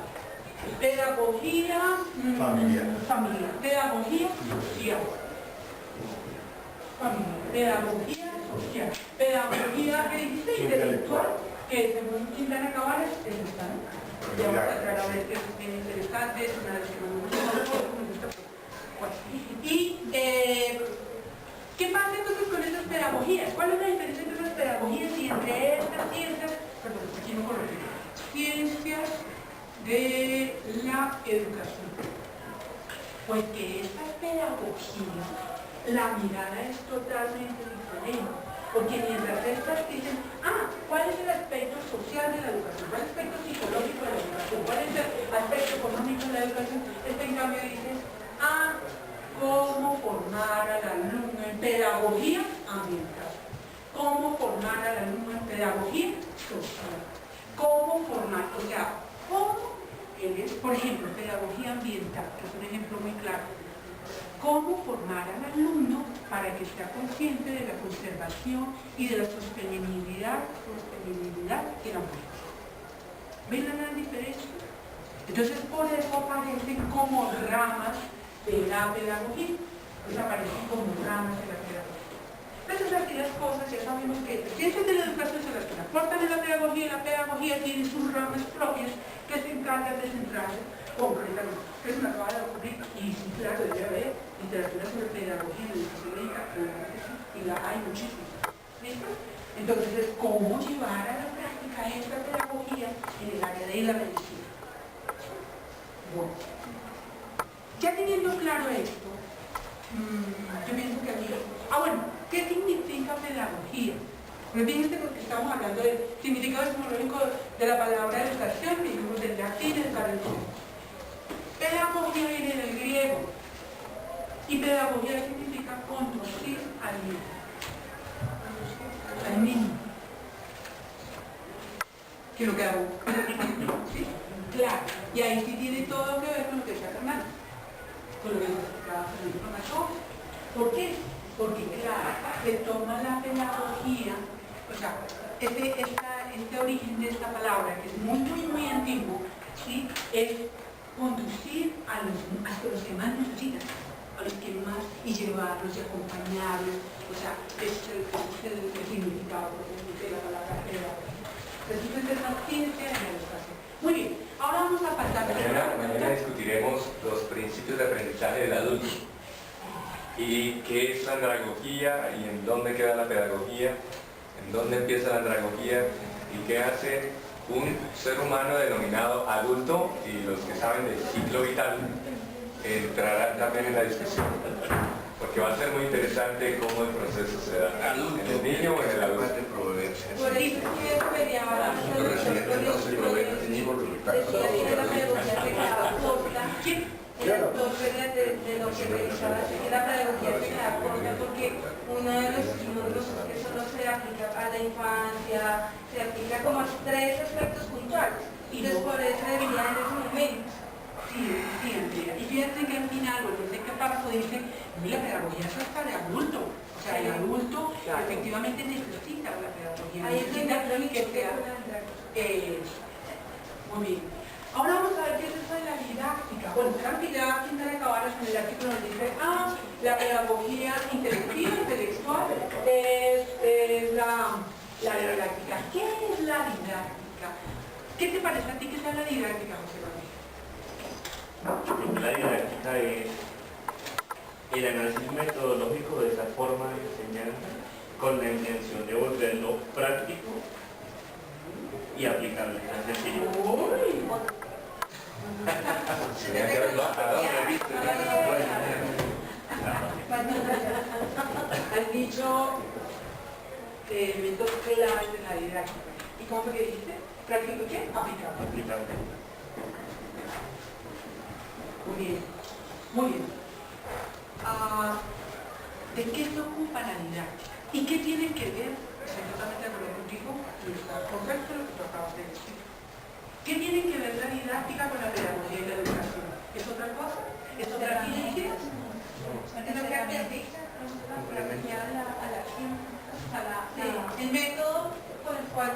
Pedagogía familiar. Pedagogía social. Pedagogía social. Pedagogía intelectual, que según Quintana Cabañas es esta, ¿no? Ya vamos a tratar a ver que es bien interesante, es una de las que me gusta. Y ¿qué pasa entonces con esas pedagogías? ¿Cuál es la diferencia entre las pedagogías y entre estas ciencias? Perdón, aquí no corregí. Ciencias de la educación. Pues que estas pedagogías, la mirada es totalmente diferente. Porque mientras estas dicen, ¿cuál es el aspecto social de la educación? ¿Cuál es el aspecto psicológico de la educación? ¿Cuál es el aspecto económico de la educación? Este en cambio dice, cómo formar al alumno en pedagogía ambiental, cómo formar al alumno en pedagogía social, cómo formar, o sea, cómo es, por ejemplo, pedagogía ambiental, que es un ejemplo muy claro. Cómo formar al alumno para que sea consciente de la conservación y de la sostenibilidad del ambiente. ¿Ven la gran diferencia? Entonces, por eso aparecen como ramas de la pedagogía. Pues aparecen como ramas de la pedagogía. Esas aquellas cosas, ya sabemos que las ciencias de la educación son las que aportan en la pedagogía, y la pedagogía tiene sus ramas propias que se encargan de centrarse concretamente. Es una acaba de ocurrir, y sí, claro, debe haber literatura sobre pedagogía en educación médica, y la hay muchísimo. ¿Listo? Entonces, es cómo llevar a la práctica esta pedagogía en el área de la medicina. Bueno, ya teniendo claro esto, yo pienso que aquí... bueno, ¿qué significa pedagogía? Pues fíjense porque estamos hablando del significado etimológico de la palabra educación, dijimos del latín y del castellano. Pedagogía viene del griego y pedagogía significa conducir al niño. Al niño. ¿Qué es lo que hago? ¿Sí? Claro, y ahí sí tiene todo que ver con lo que decía Fernando, con lo que nos explicaba Fernando Machón. ¿Por qué? Porque claro, se toma la pedagogía, o sea, este origen de esta palabra, que es muy antiguo, ¿sí? Es conducir a los que más necesitan, a los que más, y llevarlos y acompañarlos, o sea, es el significado de la palabra pedagogía. Entonces es la ciencia de la educación. Muy bien, ahora vamos a pasar mañana discutiremos los principios de aprendizaje del adulto. ¿Y qué es la andragogía y en dónde queda la pedagogía? ¿En dónde empieza la andragogía? ¿Y qué hace un ser humano denominado adulto? Y los que saben del ciclo vital entrarán también en la discusión. Porque va a ser muy interesante cómo el proceso se da en el niño o en el adulto. Entonces, de lo que revisaba, la pedagogía se da corta porque uno de los libros, eso no se aplica a la infancia, se aplica como a 3 aspectos puntuales. Y después eso debería en ese momento. Sí, Andrea. Y fíjense que al final, o en este párrafo dice, la pedagogía es hasta de adulto. O sea, el adulto efectivamente necesita la pedagogía. Ahí es que sea. Muy bien. Ahora vamos a ver qué es eso de la didáctica. Bueno, claro que ya aquí están acabadas con el artículo nos dice, la pedagogía intelectiva, intelectual, es la didáctica. ¿Qué es la didáctica? ¿Qué te parece a ti que sea la didáctica, José Manuel? La didáctica es el análisis metodológico de esa forma de enseñanza con la intención de volverlo práctico y aplicable. Has dicho elementos claves de la didáctica. ¿Y cómo fue que dijiste? ¿Práctico qué? Aplicable. Muy bien. Muy bien. ¿De qué se ocupa la didáctica? ¿Y qué tiene que ver? Estoy totalmente de acuerdo contigo, y está correcto lo que tú acabas de decir. ¿Qué tiene que ver la didáctica con la pedagogía y la educación? ¿Es otra cosa? ¿Es otra ciencia? El método con el cual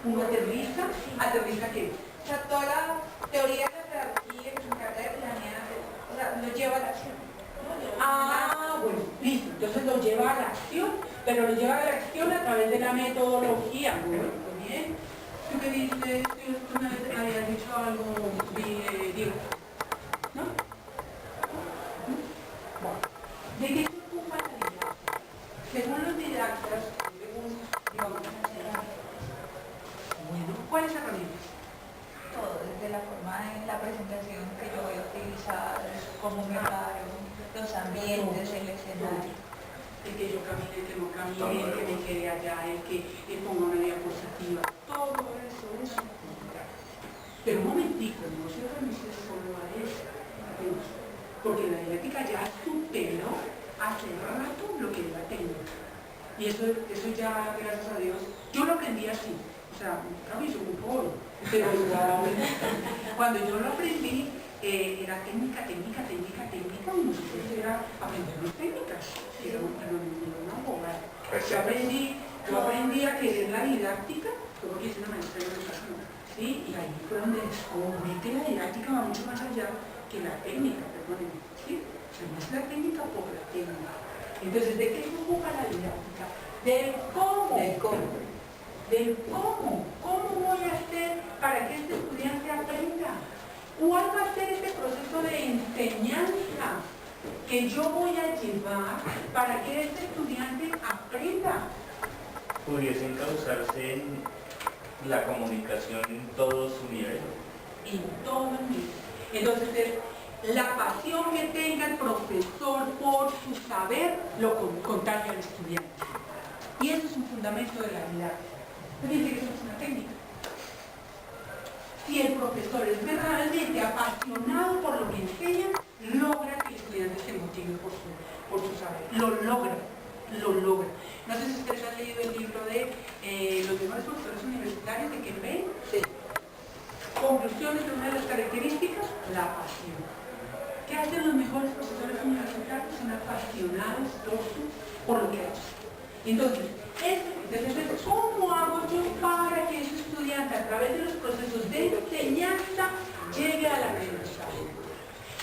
uno aterriza ¿qué? O sea, toda la teoría de la pedagogía que se encarga de planear, o sea, lo lleva a la acción. Bueno, listo. Entonces lo lleva a la acción, pero lo lleva a la acción a través de la metodología. Bueno, bien. ¿Tú qué dices? Tú una vez habías dicho algo, Diego, ¿no? Bueno, ¿de qué se ocupa la didáctica? Según los didactas, bueno, ¿cuáles herramientas? Todo, desde la forma de la presentación que yo voy a utilizar, cómo me paro, los ambientes, el escenario. El que yo camine, el que no camine, el que me quede allá, el que ponga una diapositiva, todo eso es didáctica. Pero un momentico, no se remite solo a eso, porque la didáctica ya superó hace rato lo que es la técnica. Y eso ya, gracias a Dios, yo lo aprendí así. O sea, claro, yo un poco, pero cuando yo lo aprendí, era técnica, y nosotros era aprender las técnicas, era una abogada. Yo aprendí a querer la didáctica, como que hice una maestra de educación, ¿sí? Y ahí fue donde descubrí que la didáctica va mucho más allá que la técnica, perdónenme, ¿sí? O sea, no es la técnica por la técnica. Entonces, ¿de qué se ocupa la didáctica? Del cómo. ¿Cómo voy a hacer para que este estudiante aprenda? ¿Cuál va a ser este proceso de enseñanza que yo voy a llevar para que este estudiante aprenda? ¿Pudiese encauzarse en la comunicación en todo su nivel? En todo el nivel. Entonces, la pasión que tenga el profesor por su saber lo contagia al estudiante. Y eso es un fundamento de la didáctica. No dice que eso es una técnica. Si el profesor es verdaderamente apasionado por lo que enseña, logra que el estudiante se motive por su saber. Lo logra. No sé si ustedes han leído el libro de los mejores profesores universitarios de Ken Bain. Sí. Conclusiones de una de las características, la pasión. ¿Qué hacen los mejores profesores universitarios? Son apasionados por lo que hacen. Entonces, ¿cómo hago yo para que ese estudiante a través de los procesos de enseñanza llegue a la aprendizaje?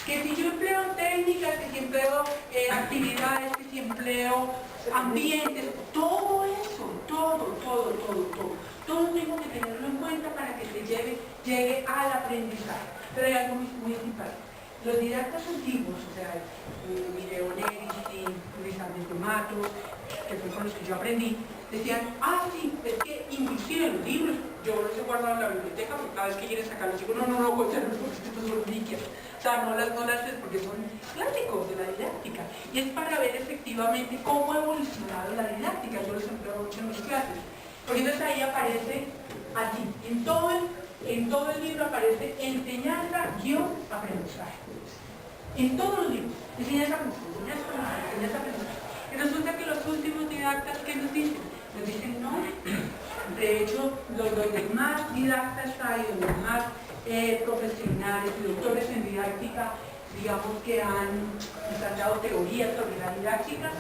Que si yo empleo técnicas, que si empleo actividades, que si empleo ambientes, todo eso, todo tengo que tenerlo en cuenta para que se llegue al aprendizaje. Pero hay algo muy simpático. Los didactas antiguos, o sea, Mireo Negri, Luis Alberto Matos, que fue con los que yo aprendí, decían, sí, es que inclusive los libros, yo los he guardado en la biblioteca, porque cada vez que quieren sacarlos, digo, no, cuéntanos porque estos son reliquias. O sea, no las haces porque son clásicos de la didáctica. Y es para ver efectivamente cómo ha evolucionado la didáctica. Yo los empleo mucho en mis clases. Porque entonces ahí aparece así, en todo el libro aparece enseñanza-aprendizaje. En todos los libros, enseñanza-aprendizaje. Y resulta que los últimos didactas, ¿qué nos dicen? Nos dicen no. De hecho, donde más didactas hay, donde más profesionales y doctores en didáctica, digamos que han dado teorías sobre la didáctica,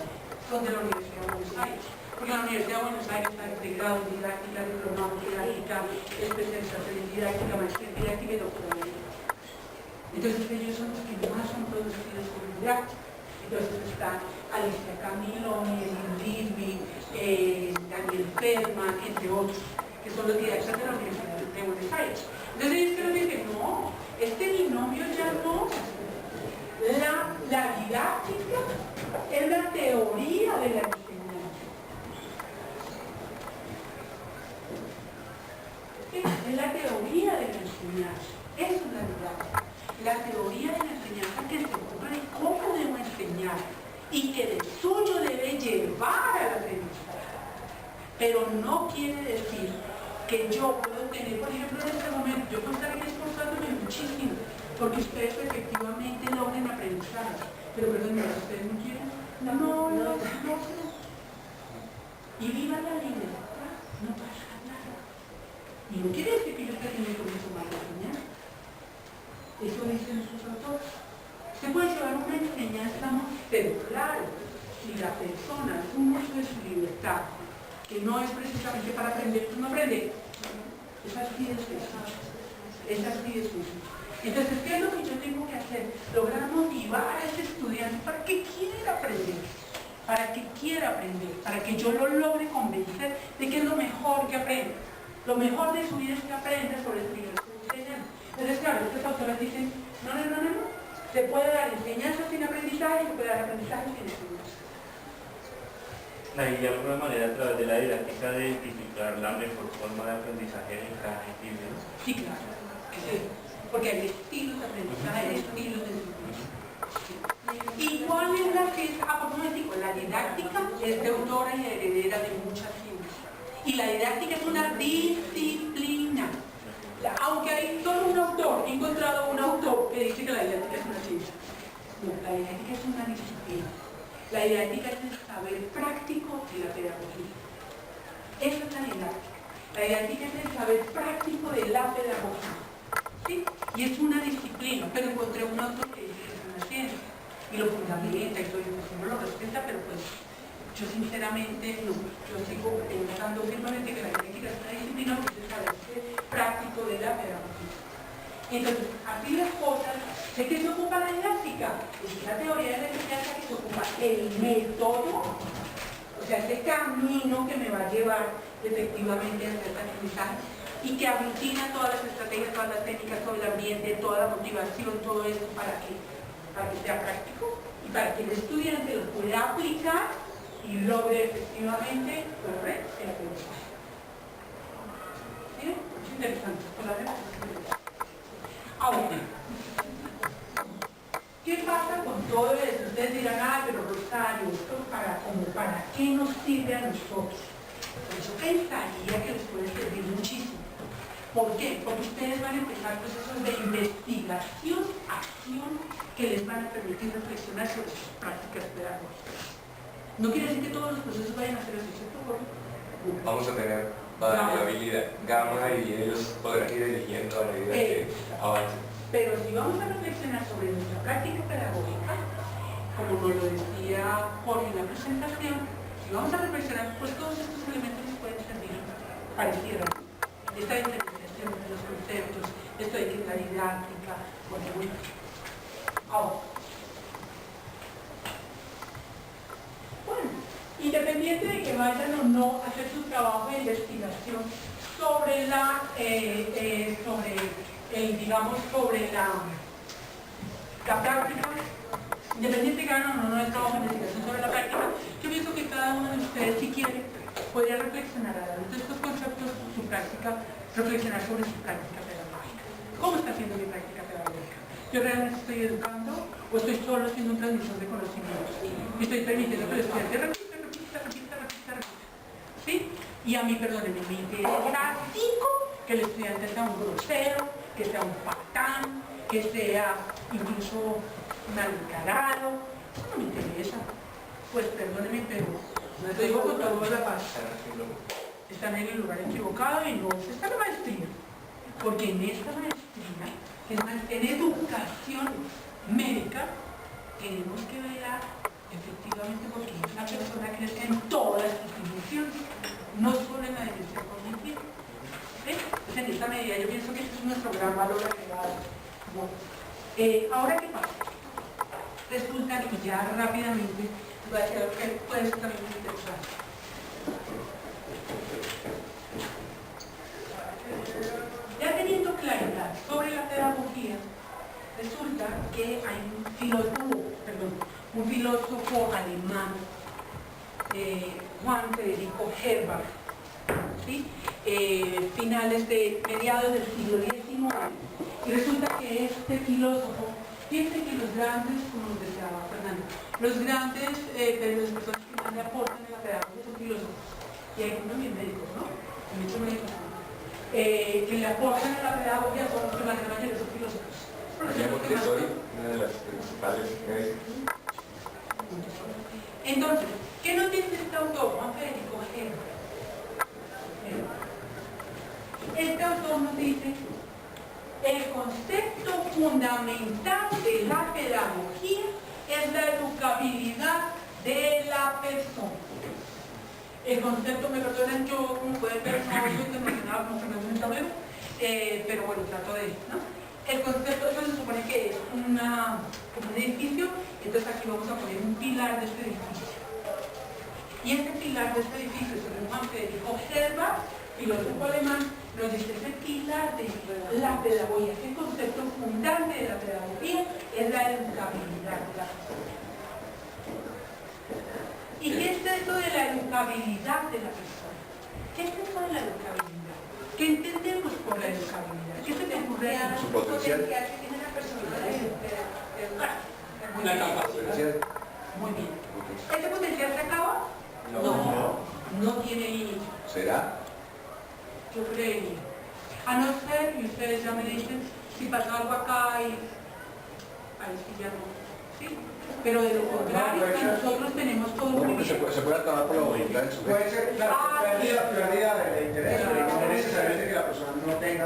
son de la Universidad de Buenos Aires. Porque la Universidad de Buenos Aires está integrado en didáctica, diplomado en didáctica, especialización en didáctica, maestría en didáctica y doctorado. Entonces ellos son los que más son producidos por didáctica. Entonces están Alicia Camilo, Miguel Lisby, Daniel Ferman, entre otros, que son los didactas de la Universidad de Buenos Aires. Entonces ellos que nos dicen, no, este binomio ya no. La didáctica es la teoría de la enseñanza. Es la teoría de la enseñanza. Eso es la didáctica. La teoría de la enseñanza que se ocupa de cómo debo enseñar y que de suyo debe llevar a la aprendizaje. Pero no quiere decir que yo puedo tener, por ejemplo, en este momento, yo puedo estar esforzándome muchísimo porque ustedes efectivamente logren aprendizaje. Pero perdón, ustedes no quieren. No. Y viva la libertad, no pasa nada. Y no quiere decir que yo esté teniendo con eso mal enseñanza. Eso dicen sus autores. Se puede llevar una enseñanza, pero claro, si la persona es un uso de su libertad, que no es precisamente para aprender, pues no aprende. Es así de sencillo. Entonces, ¿qué es lo que yo tengo que hacer? Lograr motivar a ese estudiante para que quiera aprender, para que yo lo logre convencer de que es lo mejor que aprenda. Lo mejor de su vida es que aprenda sobre el libro que estoy enseñando. Entonces, claro, estos autores dicen, no. Se puede dar enseñanza sin aprendizaje y se puede dar aprendizaje sin enseñanza. ¿Hay alguna manera a través de la didáctica de identificar la mejor forma de aprendizaje en cada individuo? Sí, claro. Porque hay estilos de aprendizaje, hay estilos de enseñanza. ¿Y cuál es la que es? Por un momentico, la didáctica es deudora y heredera de muchas ciencias. Y la didáctica es una disciplina. Aunque hay solo un autor, he encontrado un autor que dice que la didáctica es una ciencia. No, la didáctica es una disciplina. La didáctica es el saber práctico de la pedagogía. Esa es la didáctica. La didáctica es el saber práctico de la pedagogía, ¿sí? Y es una disciplina, pero encontré un autor que dice que es una ciencia y lo fundamenta y todo, y pues uno lo respeta, pero pues yo sinceramente no, yo sigo pensando firmemente que la didáctica es una disciplina porque es el saber práctico de la pedagogía. Entonces, así las cosas, ¿de qué se ocupa la didáctica? Es la teoría de la enseñanza que se ocupa el método, o sea, ese camino que me va a llevar efectivamente a hacer el aprendizaje y que aglutina todas las estrategias, todas las técnicas, todo el ambiente, toda la motivación, todo eso para que sea práctico y para que el estudiante lo pueda aplicar y logre efectivamente lograr el aprendizaje. ¿Sí? Es interesante. Ahora, ¿qué pasa con todo eso? Ustedes dirán, pero Rosario, ¿esto para qué nos sirve a nosotros? Por eso pensaría que les puede servir muchísimo. ¿Por qué? Porque ustedes van a empezar procesos de investigación, acción, que les van a permitir reflexionar sobre sus prácticas pedagógicas. No quiere decir que todos los procesos vayan a ser así, ¿cierto? Vamos a tener variabilidad, gama, y ellos podrán ir eligiendo a medida que avancen. Pero si vamos a reflexionar sobre nuestra práctica pedagógica, como nos lo decía Jorge en la presentación, si vamos a reflexionar, pues todos estos elementos nos pueden servir pareciera. Esta diferenciación de los conceptos, esto de que es la didáctica, porque bueno. Ahora. Bueno, independiente de que vayan o no a hacer su trabajo de investigación sobre la práctica, independiente de que hagan o no el trabajo de investigación sobre la práctica, yo pienso que cada uno de ustedes, si quiere, podría reflexionar a la luz de estos conceptos, su práctica, reflexionar sobre su práctica pedagógica. ¿Cómo está haciendo mi práctica pedagógica? ¿Yo realmente estoy educando o estoy solo haciendo un transmisor de conocimientos? Y estoy permitiendo que el estudiante repita. ¿Sí? Y a mí, perdónenme, me interesa que el estudiante sea un grosero, que sea un patán, que sea incluso mal encarado. Eso no me interesa. Pues perdónenme, pero no te digo con toda la paz. Están en el lugar equivocado y no se está la maestría. Porque en esta maestría, que es en educación médica, tenemos que velar efectivamente porque una persona crezca en todas sus dimensiones, no solo en la dimensión cognitiva. ¿Ven? Entonces, en esta medida yo pienso que este es nuestro gran valor agregado. Bueno, ahora, ¿qué pasa? Resulta que ya rápidamente voy a decir algo que puede ser también muy interesante. Ya teniendo claridad sobre la pedagogía, resulta que hay un filósofo alemán, Juan Federico Herbach, ¿sí? Mediados del siglo XIX. Y resulta que este filósofo, fíjense que los grandes, como nos decía Fernando, los grandes las personas que más le aportan en la pedagogía son filósofos. Y hay también médicos, ¿no? Hay muchos médicos que le aportan a la pedagogía son los que más mayoría son filósofos. Una de las principales médicos. Entonces, ¿qué nos dice este autor, Juan Federico Herbach? Este autor nos dice: el concepto fundamental de la pedagogía es la educabilidad de la persona. El concepto, me perdonan, yo como pueden ver, no soy internacional, como Fernando en tablero, pero bueno, trato de, ¿no? El concepto, eso se supone que es como un edificio, entonces aquí vamos a poner un pilar de este edificio. Y este pilar de este edificio, según Juan Federico Herbach, filósofo alemán, nos dice: ese pilar de la pedagogía, ese concepto fundante de la pedagogía es la educabilidad de la persona. ¿Y qué es eso de la educabilidad de la persona? ¿Qué es eso de la educabilidad? ¿Qué entendemos por la educabilidad? ¿Qué se te ocurre? Su potencial. Que tiene la persona de educar. Una capacidad. Muy bien. ¿Ese potencial se acaba? No tiene límite. ¿Será? Yo creería. A no ser, y ustedes ya me dicen, si pasa algo acá y ahí sí ya no. ¿Sí? Pero de lo contrario, nosotros tenemos todo un se puede acabar por la voluntad en su puede ser, claro, pérdida de interés. necesariamente que la persona no tenga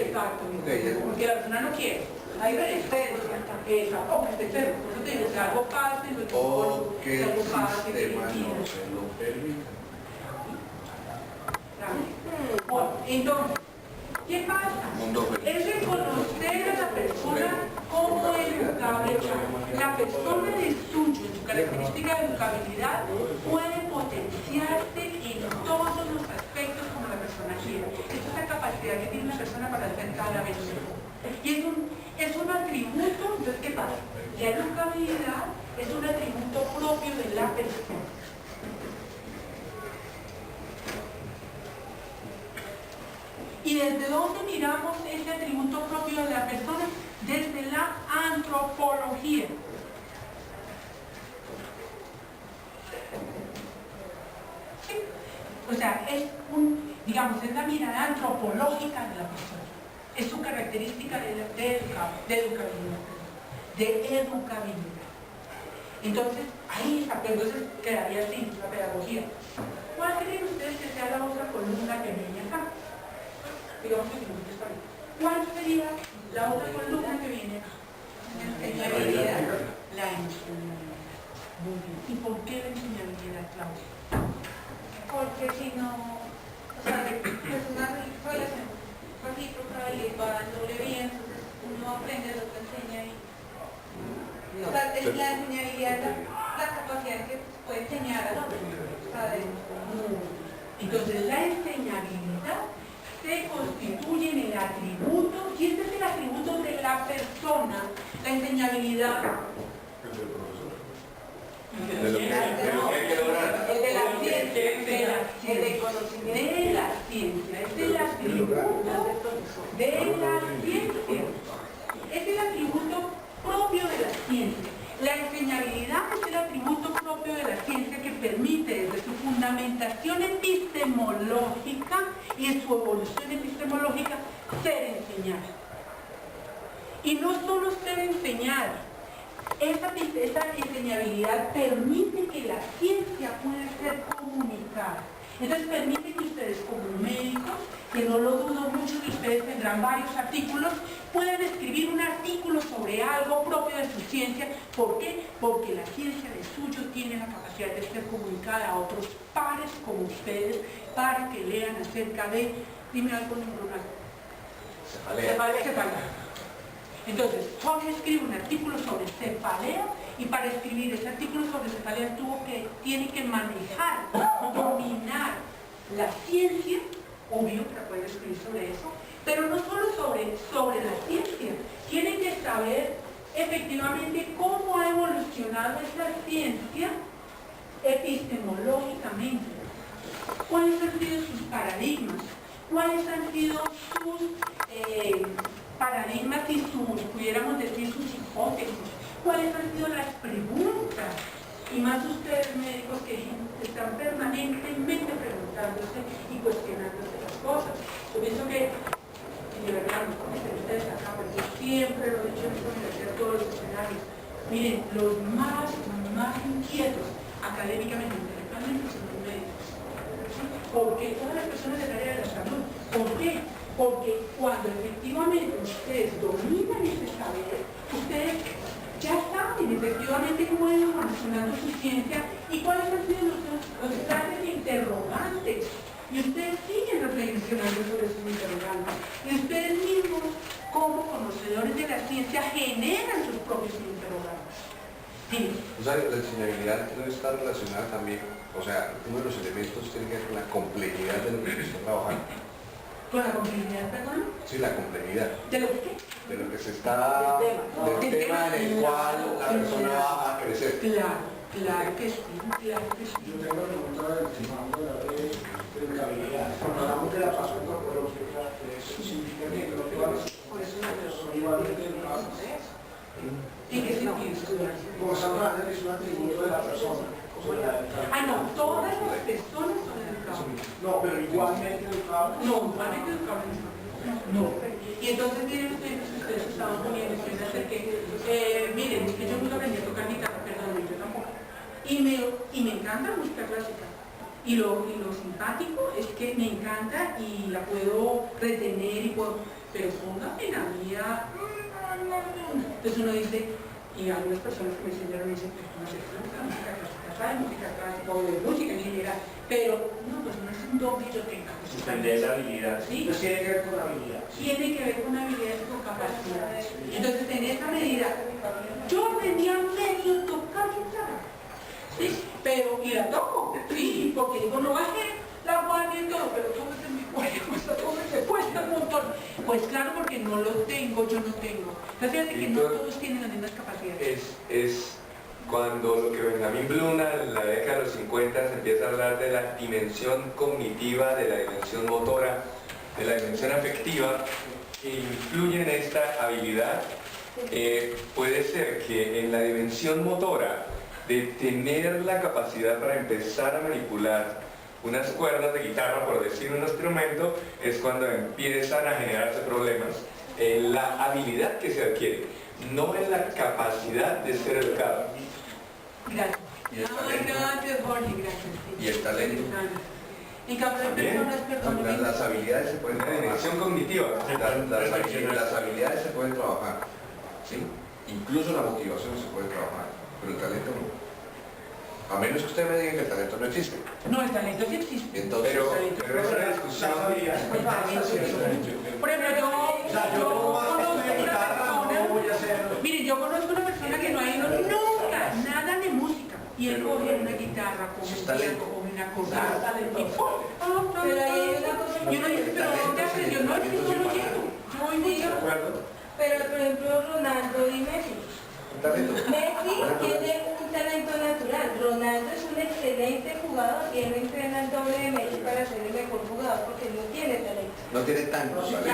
exacto, porque la persona no quiere. Ahí ven, exacto, por eso te digo, que algo pase, O que el algo pase, que sistema no se lo permita. Bueno, entonces, ¿qué pasa? Es reconocer a la persona como educable. La persona del suyo, en su característica de educabilidad, puede potenciarse en todos los aspectos como la persona quiere. Esa es la capacidad que tiene una persona para hacer cada vez mejor. Y es un atributo, entonces, ¿qué pasa? La educabilidad es un atributo propio de la persona. ¿Y desde dónde miramos ese atributo propio de la persona? Desde la antropología. ¿Sí? O sea, es es la mirada antropológica de la persona. Es su característica de educabilidad. Entonces, ahí está, pero entonces quedaría así la pedagogía. ¿Cuál creen ustedes que sea la otra columna que viene acá? Digamos que está bien. ¿Cuál sería la otra columna que viene acá? La enseñabilidad. Muy bien. ¿Y por qué la enseñabilidad, Claudia? Porque si no, o sea, es una relación recíproca y va dándole bien, entonces uno aprende, el otro enseña y... O sea, la enseñabilidad es la capacidad que puede enseñar al otro. Entonces, la enseñabilidad se constituye en el atributo, y este es el atributo de la persona, la enseñabilidad. El de la ciencia, el de conocimiento de la ciencia, es el atributo de la ciencia, es el atributo propio de la ciencia. La enseñabilidad es el atributo propio de la ciencia que permite desde su fundamentación epistemológica y en su evolución epistemológica ser enseñada. Y no solo ser enseñada, esa enseñabilidad permite que la ciencia pueda ser comunicada. Entonces permite que ustedes como médicos, que no lo dudo mucho que ustedes tendrán varios artículos, puedan escribir un artículo sobre algo propio de su ciencia. ¿Por qué? Porque la ciencia de suyo tiene la capacidad de ser comunicada a otros pares como ustedes para que lean acerca de, dime algo neuronal. Cefalea. Entonces, Jorge escribe un artículo sobre cefalea y para escribir ese artículo sobre cefalea tiene que manejar, dominar la ciencia, obvio que puede escribir sobre eso, pero no solo sobre la ciencia, tiene que saber efectivamente cómo ha evolucionado esa ciencia epistemológicamente, cuáles han sido sus paradigmas, cuáles han sido sus paradigmas y pudiéramos decir, sus hipótesis, cuáles han sido las preguntas, y más ustedes médicos que están permanentemente preguntándose y cuestionándose las cosas. Yo pienso que, y de verdad, no conocen ustedes acá, pero yo siempre lo he dicho en esta universidad, todos los escenarios, miren, los más inquietos académicamente, intelectualmente, son los médicos. Porque todas las personas del área de la salud, ¿por qué? Porque cuando efectivamente ustedes dominan ese saber, ustedes ya saben efectivamente cómo ha ido evolucionando su ciencia y cuáles han sido los grandes interrogantes. Y ustedes siguen reflexionando sobre sus interrogantes. Y ustedes mismos, como conocedores de la ciencia, generan sus propios interrogantes. Sí. O sea, la enseñabilidad no está relacionada también, o sea, uno de los elementos tiene que ver con la complejidad de lo que se está trabajando. ¿Con la complejidad, perdón? Sí, la complejidad. ¿De lo que? De lo que se está... del tema en el cual la persona va a crecer. Claro que sí, claro que sí. Yo tengo una pregunta del estimado de educabilidad. Cuando hablamos de la razón antropológica, es significativamente lo que va a decir. Por eso es una persona igualmente educada. ¿En qué sentido? Como estamos hablando, es un atributo de la persona. No, todas las personas son educables. No, pero igualmente educables. No, igualmente educables no. Y entonces miren ustedes que ustedes estaban poniendo que, miren, yo nunca aprendí a tocar guitarra, perdón, yo tampoco. Y me encanta la música clásica. Y lo simpático es que me encanta y la puedo retener y puedo, pero póngame la vida. Entonces uno dice, y algunas personas que me enseñaron me dicen, pues no sé, música clásica, de música clásica o de música en general, pero no, pues no es un don que yo tenga. Aprender la habilidad. Sí, no tiene que ver con la habilidad. Tiene que ver con habilidades y con capacidades. Entonces, en esa medida, yo aprendí a medio tocar guitarra, ¿sí? Pero, y la toco, sí, porque digo, no bajé la guardia y todo, pero todo es en mi cuerpo, todo se cuesta un montón. Pues claro, porque no lo tengo, yo no tengo. Entonces, fíjate que no todos tienen las mismas capacidades. Es cuando lo que Benjamin Bloom en la década de los 50 se empieza a hablar de la dimensión cognitiva, de la dimensión motora, de la dimensión afectiva, que influye en esta habilidad. Puede ser que en la dimensión motora, de tener la capacidad para empezar a manipular unas cuerdas de guitarra, por decir un instrumento, es cuando empiezan a generarse problemas en la habilidad que se adquiere, no en la capacidad de ser educado. Gracias. Gracias, Jorge, gracias. Y el talento. En cambio de personas, perdón, Las habilidades se pueden trabajar. Dimensión cognitiva. Las habilidades se pueden trabajar, ¿sí? Incluso la motivación se puede trabajar, pero el talento no. A menos que usted me diga que el talento no existe. No, el talento sí existe. Entonces, pero es una discusión. Por ejemplo, yo conozco una persona, mire, yo conozco una persona que no ha ido nunca nada de música y él coge una guitarra, coge un piano, coge una corneta y pero ahí hay una cosa. Yo no dice, pero ¿dónde aprendió? No, es que no lo llevo. Yo voy muy de acuerdo. Pero por ejemplo Ronaldo y Messi. Messi tiene un talento natural. Ronaldo es un excelente jugador y él entrena el doble de Messi para ser el mejor jugador porque no tiene talento. no tiene tanto talento.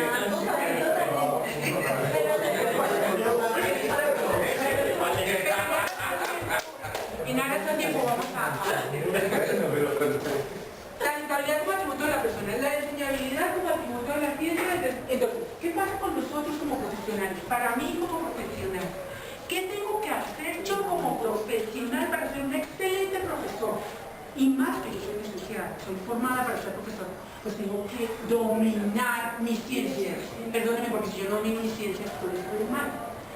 Y nada, este tiempo vamos a la mentalidad como atributo de la persona, es la enseñabilidad como atributo de la ciencia. Entonces, ¿qué pasa con nosotros como profesionales? Para mí como profesional, ¿qué tengo que hacer yo como profesional para ser un excelente profesor? Y más que yo soy licenciada, soy formada para ser profesor, pues tengo que dominar mi ciencia. Perdóneme, porque si yo no domino mi ciencia, pues estoy mal.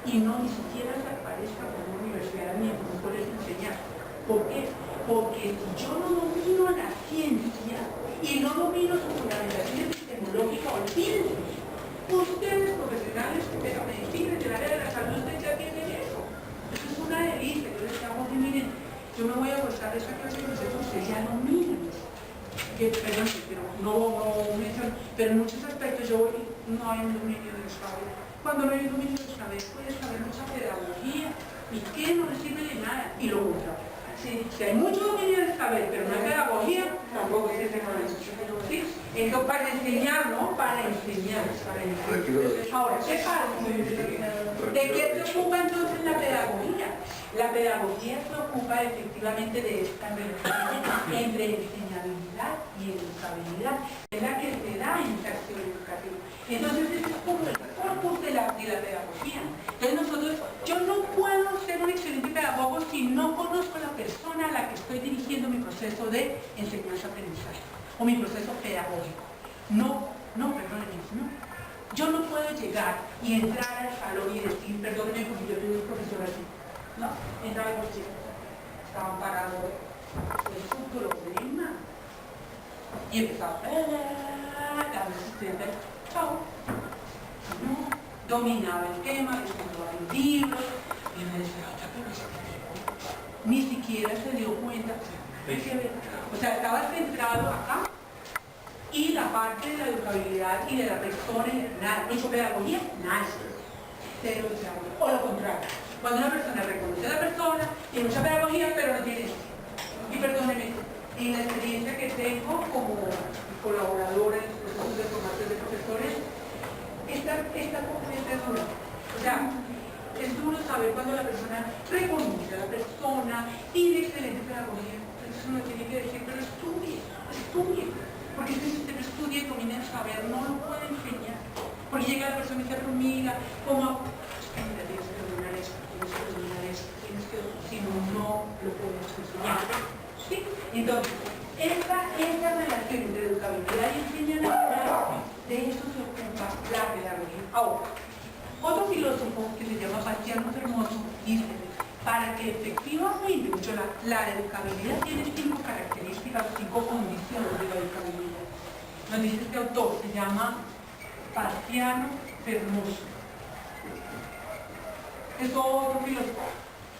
Y no ni siquiera se aparezca por una universidad ni por un colegio enseñar. ¿Por qué? Porque si yo no domino la ciencia y no domino su fundamentación epistemológica, olvídense. Ustedes profesionales de la medicina y del área de la salud, ustedes ya tienen eso. Eso es una delicia. Yo les digo, miren, yo me voy a gozar de esa clase de procesos, ustedes ya dominan eso. Perdón, pero no menciono, pero en muchos aspectos yo no hay un dominio del saber. Cuando no hay un dominio del saber, puedes saber mucha pedagogía y que no le sirve de nada. Y lo otro. Sí, si hay mucho dominio del saber, pero no hay pedagogía, tampoco es ese momento. ¿Sí? Entonces, para enseñar, ¿no? Para enseñar. Ahora, ¿qué pasa? ¿De qué se ocupa entonces la pedagogía? La pedagogía se ocupa efectivamente de esta relación entre enseñabilidad y educabilidad, es la que se da en esta acción educativa. Entonces, ese es como el corpus de la pedagogía. Entonces, yo no puedo ser un excelente pedagogo si no conozco a la persona a la que estoy dirigiendo mi proceso de enseñanza-aprendizaje o mi proceso pedagógico. Perdónenme, no. Yo no puedo llegar y entrar al salón y decir, perdónenme porque yo tuve un profesor así. No, entraba los chicos, estaban parados el futuro problema y empezaba a asistente, chao. No, dominaba el tema, estudiaba los libros y me decía, ni siquiera se dio cuenta, o sea, estaba centrado acá y la parte de la educabilidad y de la persona, nada, hecho pedagogía, nada, cero pedagogía, o lo contrario. Cuando una persona reconoce a la persona, tiene mucha pedagogía, pero no tiene eso. Y perdóneme, en la experiencia que tengo como colaboradora en los procesos de formación de profesores, esta componente es dura. O sea, es duro saber cuando la persona reconoce a la persona, tiene excelente pedagogía. Entonces uno tiene que decir, pero estudie. Porque si usted no estudia y domina el saber, no lo puede enseñar. Porque llega la persona y se rumila, como tienes que dominar eso, si no lo puedes enseñar. ¿sí? Entonces, esa relación entre educabilidad y enseñanza, de eso se ocupa la pedagogía. Ahora, otro filósofo que se llama Bastiano Hermoso dice, para que efectivamente la educabilidad tiene 5 características, 5 condiciones de la educabilidad. Nos dice este autor, se llama Bastiano Hermoso. Es otro filósofo.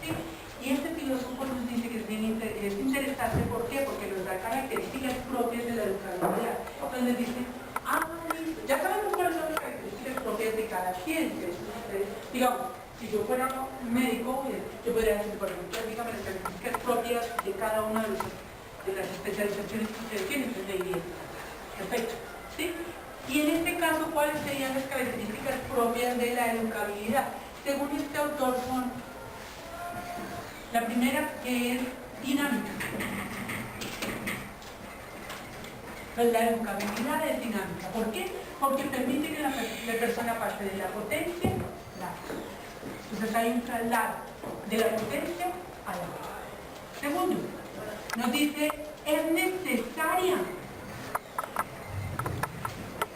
¿Sí? Y este filósofo nos dice que es interesante, ¿por qué? Porque nos da características propias de la educabilidad. Entonces dice, listo, ya sabemos cuáles son las características propias de cada ciencia. Digamos, si yo fuera médico, yo podría decir, por ejemplo, dígame las características propias de cada una de las especializaciones que ustedes tienen, entonces le diría, perfecto, ¿sí? Y en este caso, ¿cuáles serían las características propias de la educabilidad? Según este autor son, la primera que es dinámica. Pues la educabilidad es dinámica. ¿Por qué? Porque permite que la persona pase de la potencia a la otra. Entonces hay un traslado de la potencia a la otra. Segundo, nos dice, es necesaria.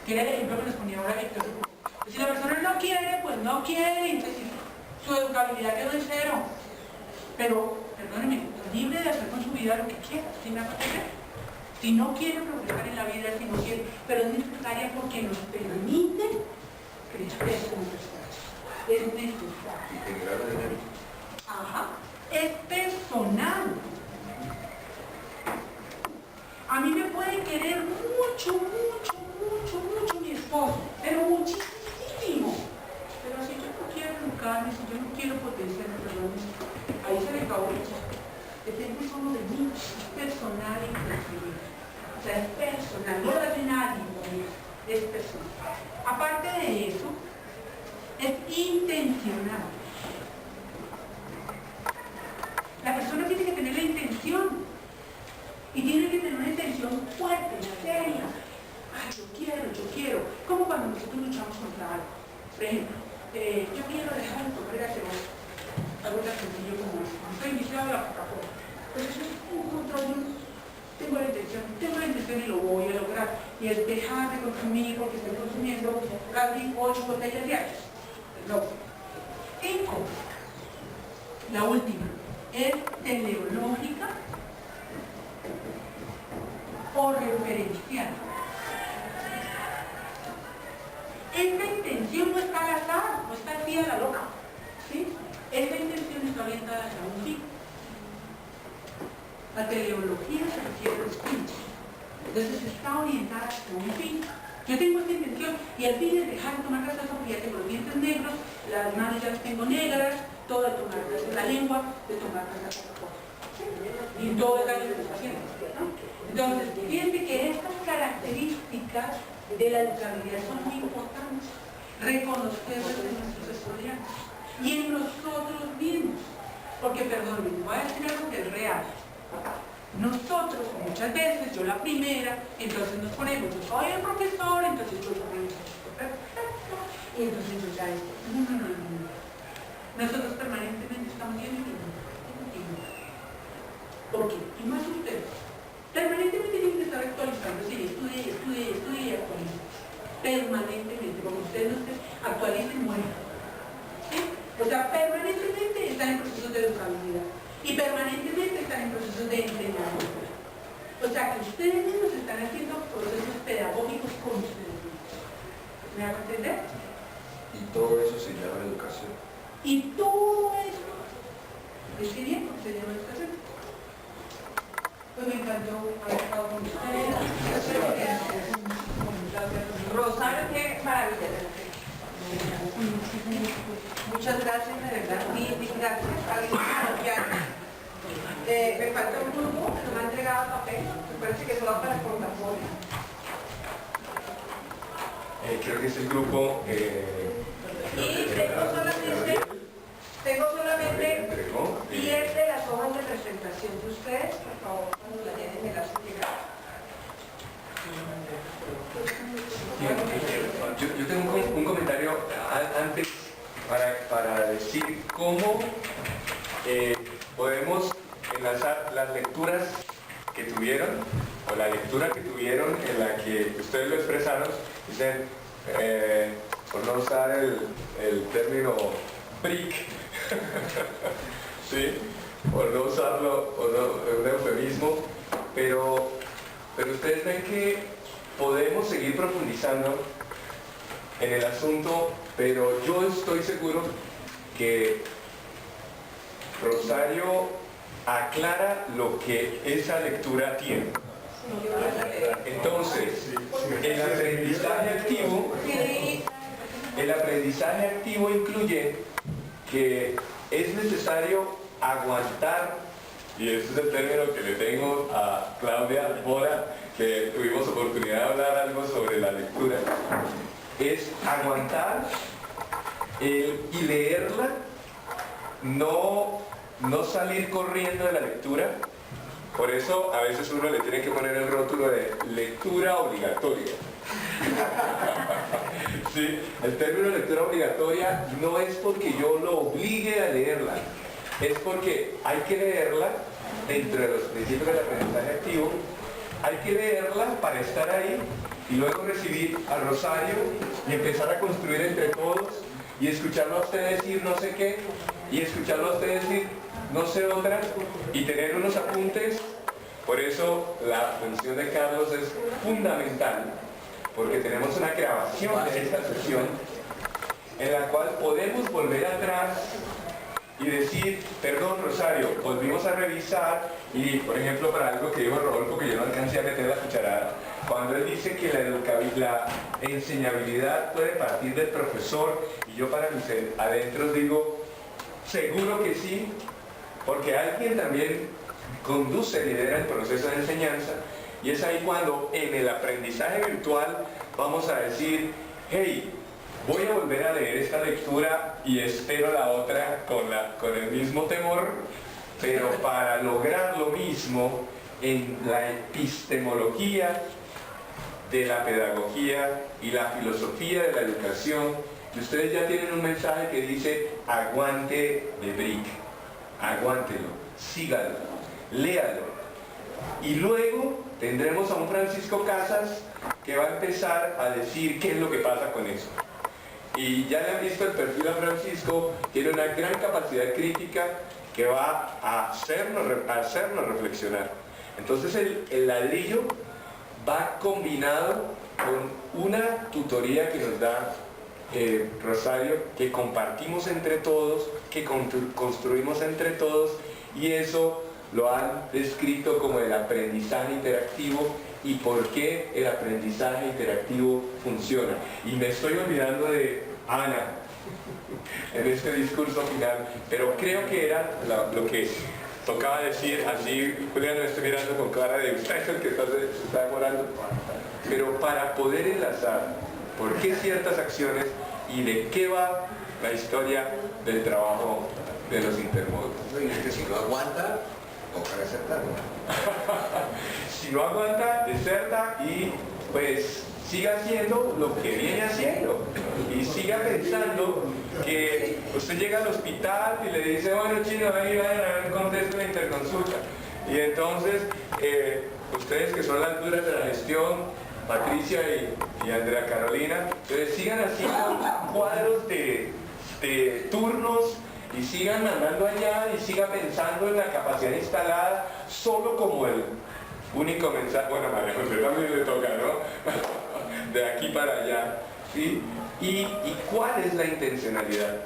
Que era el ejemplo que nos ponía ahora Víctor. Si la persona no quiere, pues no quiere, entonces su educabilidad quedó en 0. Pero, perdónenme, es libre de hacer con su vida lo que quiera, ¿sí me va a entender? Si no quiere progresar en la vida, si no quiere, pero es necesaria porque nos permite crecer como personas. Es necesaria. Ajá. Es personal. A mí me puede querer mucho mi esposo, pero muchísimo. Pero si yo no quiero educarme, si yo no quiero potenciarme, perdón, ahí se le acabó el chiste. Depende solo de mí, es personal y personal. O sea, es personal, no lo hace nadie, es personal. Aparte de eso, es intencional. La persona tiene que tener la intención. Y tiene que tener una intención fuerte, seria. Ay, yo quiero. Como cuando nosotros luchamos contra algo. Por ejemplo, yo quiero dejar de comer gaseosa. Algo tan sencillo como eso. Estoy iniciado a la Coca-Cola. Pues eso es un control. Tengo la intención y lo voy a lograr. Y es dejar de consumir porque estoy consumiendo casi 8 botellas diarias. No. 5. La última. Es teleológica o referencial. Esta intención no está al azar, no está así a la loca, ¿sí? Esta intención está orientada hacia un fin. La teleología se refiere a los fines. Entonces está orientada hacia un fin. Yo tengo esta intención y el fin es dejar de tomar gaseosa porque ya tengo los dientes negros, las manos ya las tengo negras, todo de tomar la lengua, de tomar gaseosa. Y todo el daño que está haciendo, ¿no? Entonces, fíjense que estas características de la educabilidad son muy importantes. Reconocerlas en nuestros estudiantes y en nosotros mismos. Porque, perdón, voy a decir algo que es real. Nosotros, muchas veces, yo la primera, entonces nos ponemos, yo soy el profesor, entonces yo soy el perfecto, y entonces yo ya digo, no. Nosotros permanentemente estamos viendo ¿por qué? Y más ustedes. Permanentemente tienen que estar actualizando, sí, estudie y actualice. Permanentemente, como ustedes no se actualicen, mueren. ¿Sí? O sea, permanentemente están en procesos de educabilidad y permanentemente están en procesos de entrenamiento. O sea, que ustedes mismos están haciendo procesos pedagógicos con ustedes mismos. ¿Me van a entender? Y todo eso se llama educación. Y todo eso, es que bien, se llama educación. Pues me encantó haber estado con ustedes. Rosario, qué maravilla. Muchas gracias, de verdad. Mil gracias. Me falta un grupo que me ha entregado papel. Me parece que solo para el portafolio. Creo que es el grupo. Y tengo solamente 10 de las hojas de presentación de ustedes. Por favor, cuando la tienen, me las llegan. Yo tengo un comentario antes para decir cómo podemos enlazar las lecturas que tuvieron, o la lectura que tuvieron en la que ustedes lo expresaron, dicen, por no usar el término brick, ¿sí? Por no usarlo, o no, un eufemismo, pero ustedes ven que podemos seguir profundizando en el asunto, pero yo estoy seguro que Rosario aclara lo que esa lectura tiene. Entonces, el aprendizaje activo incluye que es necesario aguantar, y ese es el término que le tengo a Claudia Mora, que tuvimos oportunidad de hablar algo sobre la lectura, es aguantar y leerla, no salir corriendo de la lectura. Por eso a veces uno le tiene que poner el rótulo de lectura obligatoria. ¿Sí? El término lectura obligatoria no es porque yo lo obligue a leerla, es porque hay que leerla dentro de los principios del aprendizaje activo, hay que leerla para estar ahí y luego recibir al Rosario y empezar a construir entre todos y escucharlo a usted decir no sé qué y escucharlo a usted decir no sé otra y tener unos apuntes. Por eso la función de Carlos es fundamental, porque tenemos una grabación de esta sesión en la cual podemos volver atrás y decir, perdón Rosario, volvimos a revisar, y por ejemplo para algo que dijo Rodolfo, que yo no alcancé a meter la cucharada, cuando él dice que la enseñabilidad puede partir del profesor, y yo para mis adentros digo, seguro que sí, porque alguien también conduce, lidera el proceso de enseñanza, y es ahí cuando en el aprendizaje virtual vamos a decir, hey, voy a volver a leer esta lectura y espero la otra con el mismo temor, pero para lograr lo mismo en la epistemología de la pedagogía y la filosofía de la educación, y ustedes ya tienen un mensaje que dice, aguante de Brick, aguántelo, sígalo, léalo, y luego tendremos a un Francisco Casas que va a empezar a decir qué es lo que pasa con eso. Y ya le han visto el perfil a Francisco, tiene una gran capacidad crítica que va a hacernos reflexionar. Entonces el ladrillo va combinado con una tutoría que nos da Rosario, que compartimos entre todos, que construimos entre todos, y eso lo han descrito como el aprendizaje interactivo y por qué el aprendizaje interactivo funciona. Y me estoy olvidando de Ana en este discurso final, pero creo que era lo que tocaba decir. Así Julián me estoy mirando con cara de usted es el que se está demorando, pero para poder enlazar por qué ciertas acciones y de qué va la historia del trabajo de los intermodos. Y es que si no aguanta, toca desertar. Si no aguanta, deserta y pues siga haciendo lo que viene haciendo y siga pensando que usted llega al hospital y le dice, bueno chino, ahí va a contesto la interconsulta, y entonces ustedes que son las duras de la gestión, Patricia y Andrea Carolina, entonces sigan haciendo cuadros de turnos y sigan andando allá y sigan pensando en la capacidad instalada solo como el único mensaje. Bueno, María José también le toca, ¿no? De aquí para allá, ¿sí? ¿Y cuál es la intencionalidad?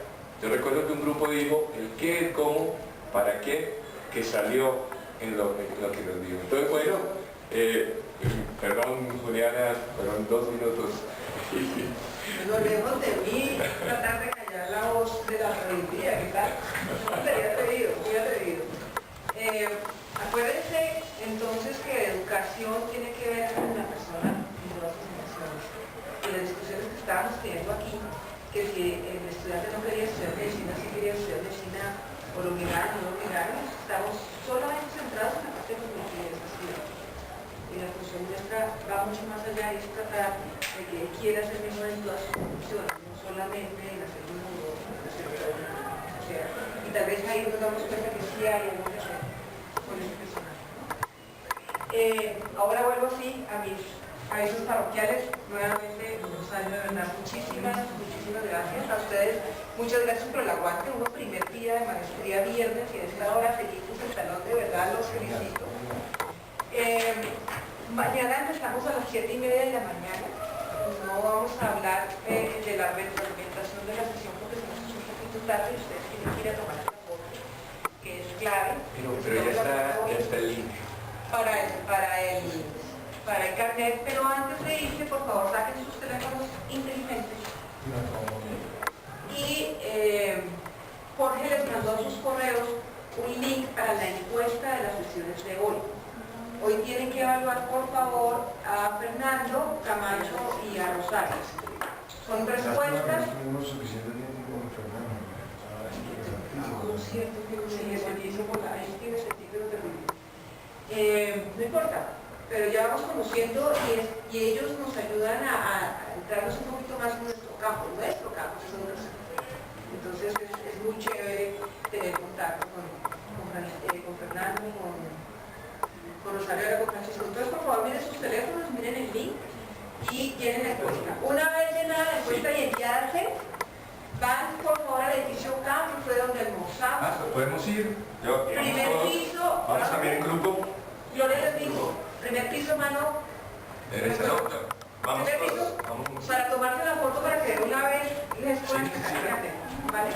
Yo recuerdo que un grupo dijo el qué, el cómo, para qué, que salió en lo que nos dijo. Entonces, bueno, perdón Juliana, fueron 2 minutos. No lejos de mí, tratar de callar la voz de la sabiduría, ¿qué tal? Sería atrevido, muy atrevido. Acuérdense entonces que educación tiene que ver con la persona y no las generaciones. Y las discusiones que estábamos teniendo aquí, que si el estudiante no quería estudiar medicina, si quería estudiar medicina, o lo obligaron o no lo obligaron, estamos solamente centrados en la parte cognitiva de ese estudiante. Y la función nuestra va mucho más allá y es tratar de que él quiera ser mejor en todas sus funciones, no solamente en hacer un mundo, en hacer o sea, y tal vez ahí nos damos cuenta que sí hay algo que hacer con ese personaje, ¿no? Ahora vuelvo así a mis avisos parroquiales. Nuevamente, Rosario, de verdad, muchísimas gracias a ustedes. Muchas gracias por el aguante. Uno primer día de maestría viernes y a esta hora felices el salón, de verdad los felicito. Mañana empezamos a las 7:30 de la mañana. No vamos a hablar de la retroalimentación de la sesión porque se nos hizo un poquito tarde y ustedes tienen que ir a tomar el aporte, que es clave. Pero ya está el link. Para el carnet, pero antes de irse, por favor, saquen sus teléfonos inteligentes. Y Jorge les mandó a sus correos un link para la encuesta de las sesiones de hoy. Hoy tienen que evaluar, por favor, a Fernando, Camacho y a Rosario. Son respuestas. No importa, pero ya vamos conociendo y ellos nos ayudan a entrarnos un poquito más en nuestro campo es otro. Entonces es muy chévere tener contacto con Fernando, con Rosario de la Conferencia. Entonces, por favor, miren sus teléfonos, miren el link y tienen la encuesta. Una vez llenada la encuesta y enviarse, van por favor al edificio K, que fue donde almorzamos. ¿Podemos ir? Primer piso. Vamos también en grupo. Gloria les digo, primer piso, mano. Derecha, no. Vamos primer piso, vamos. para tomarse la foto para que de una vez les puedan ¿vale?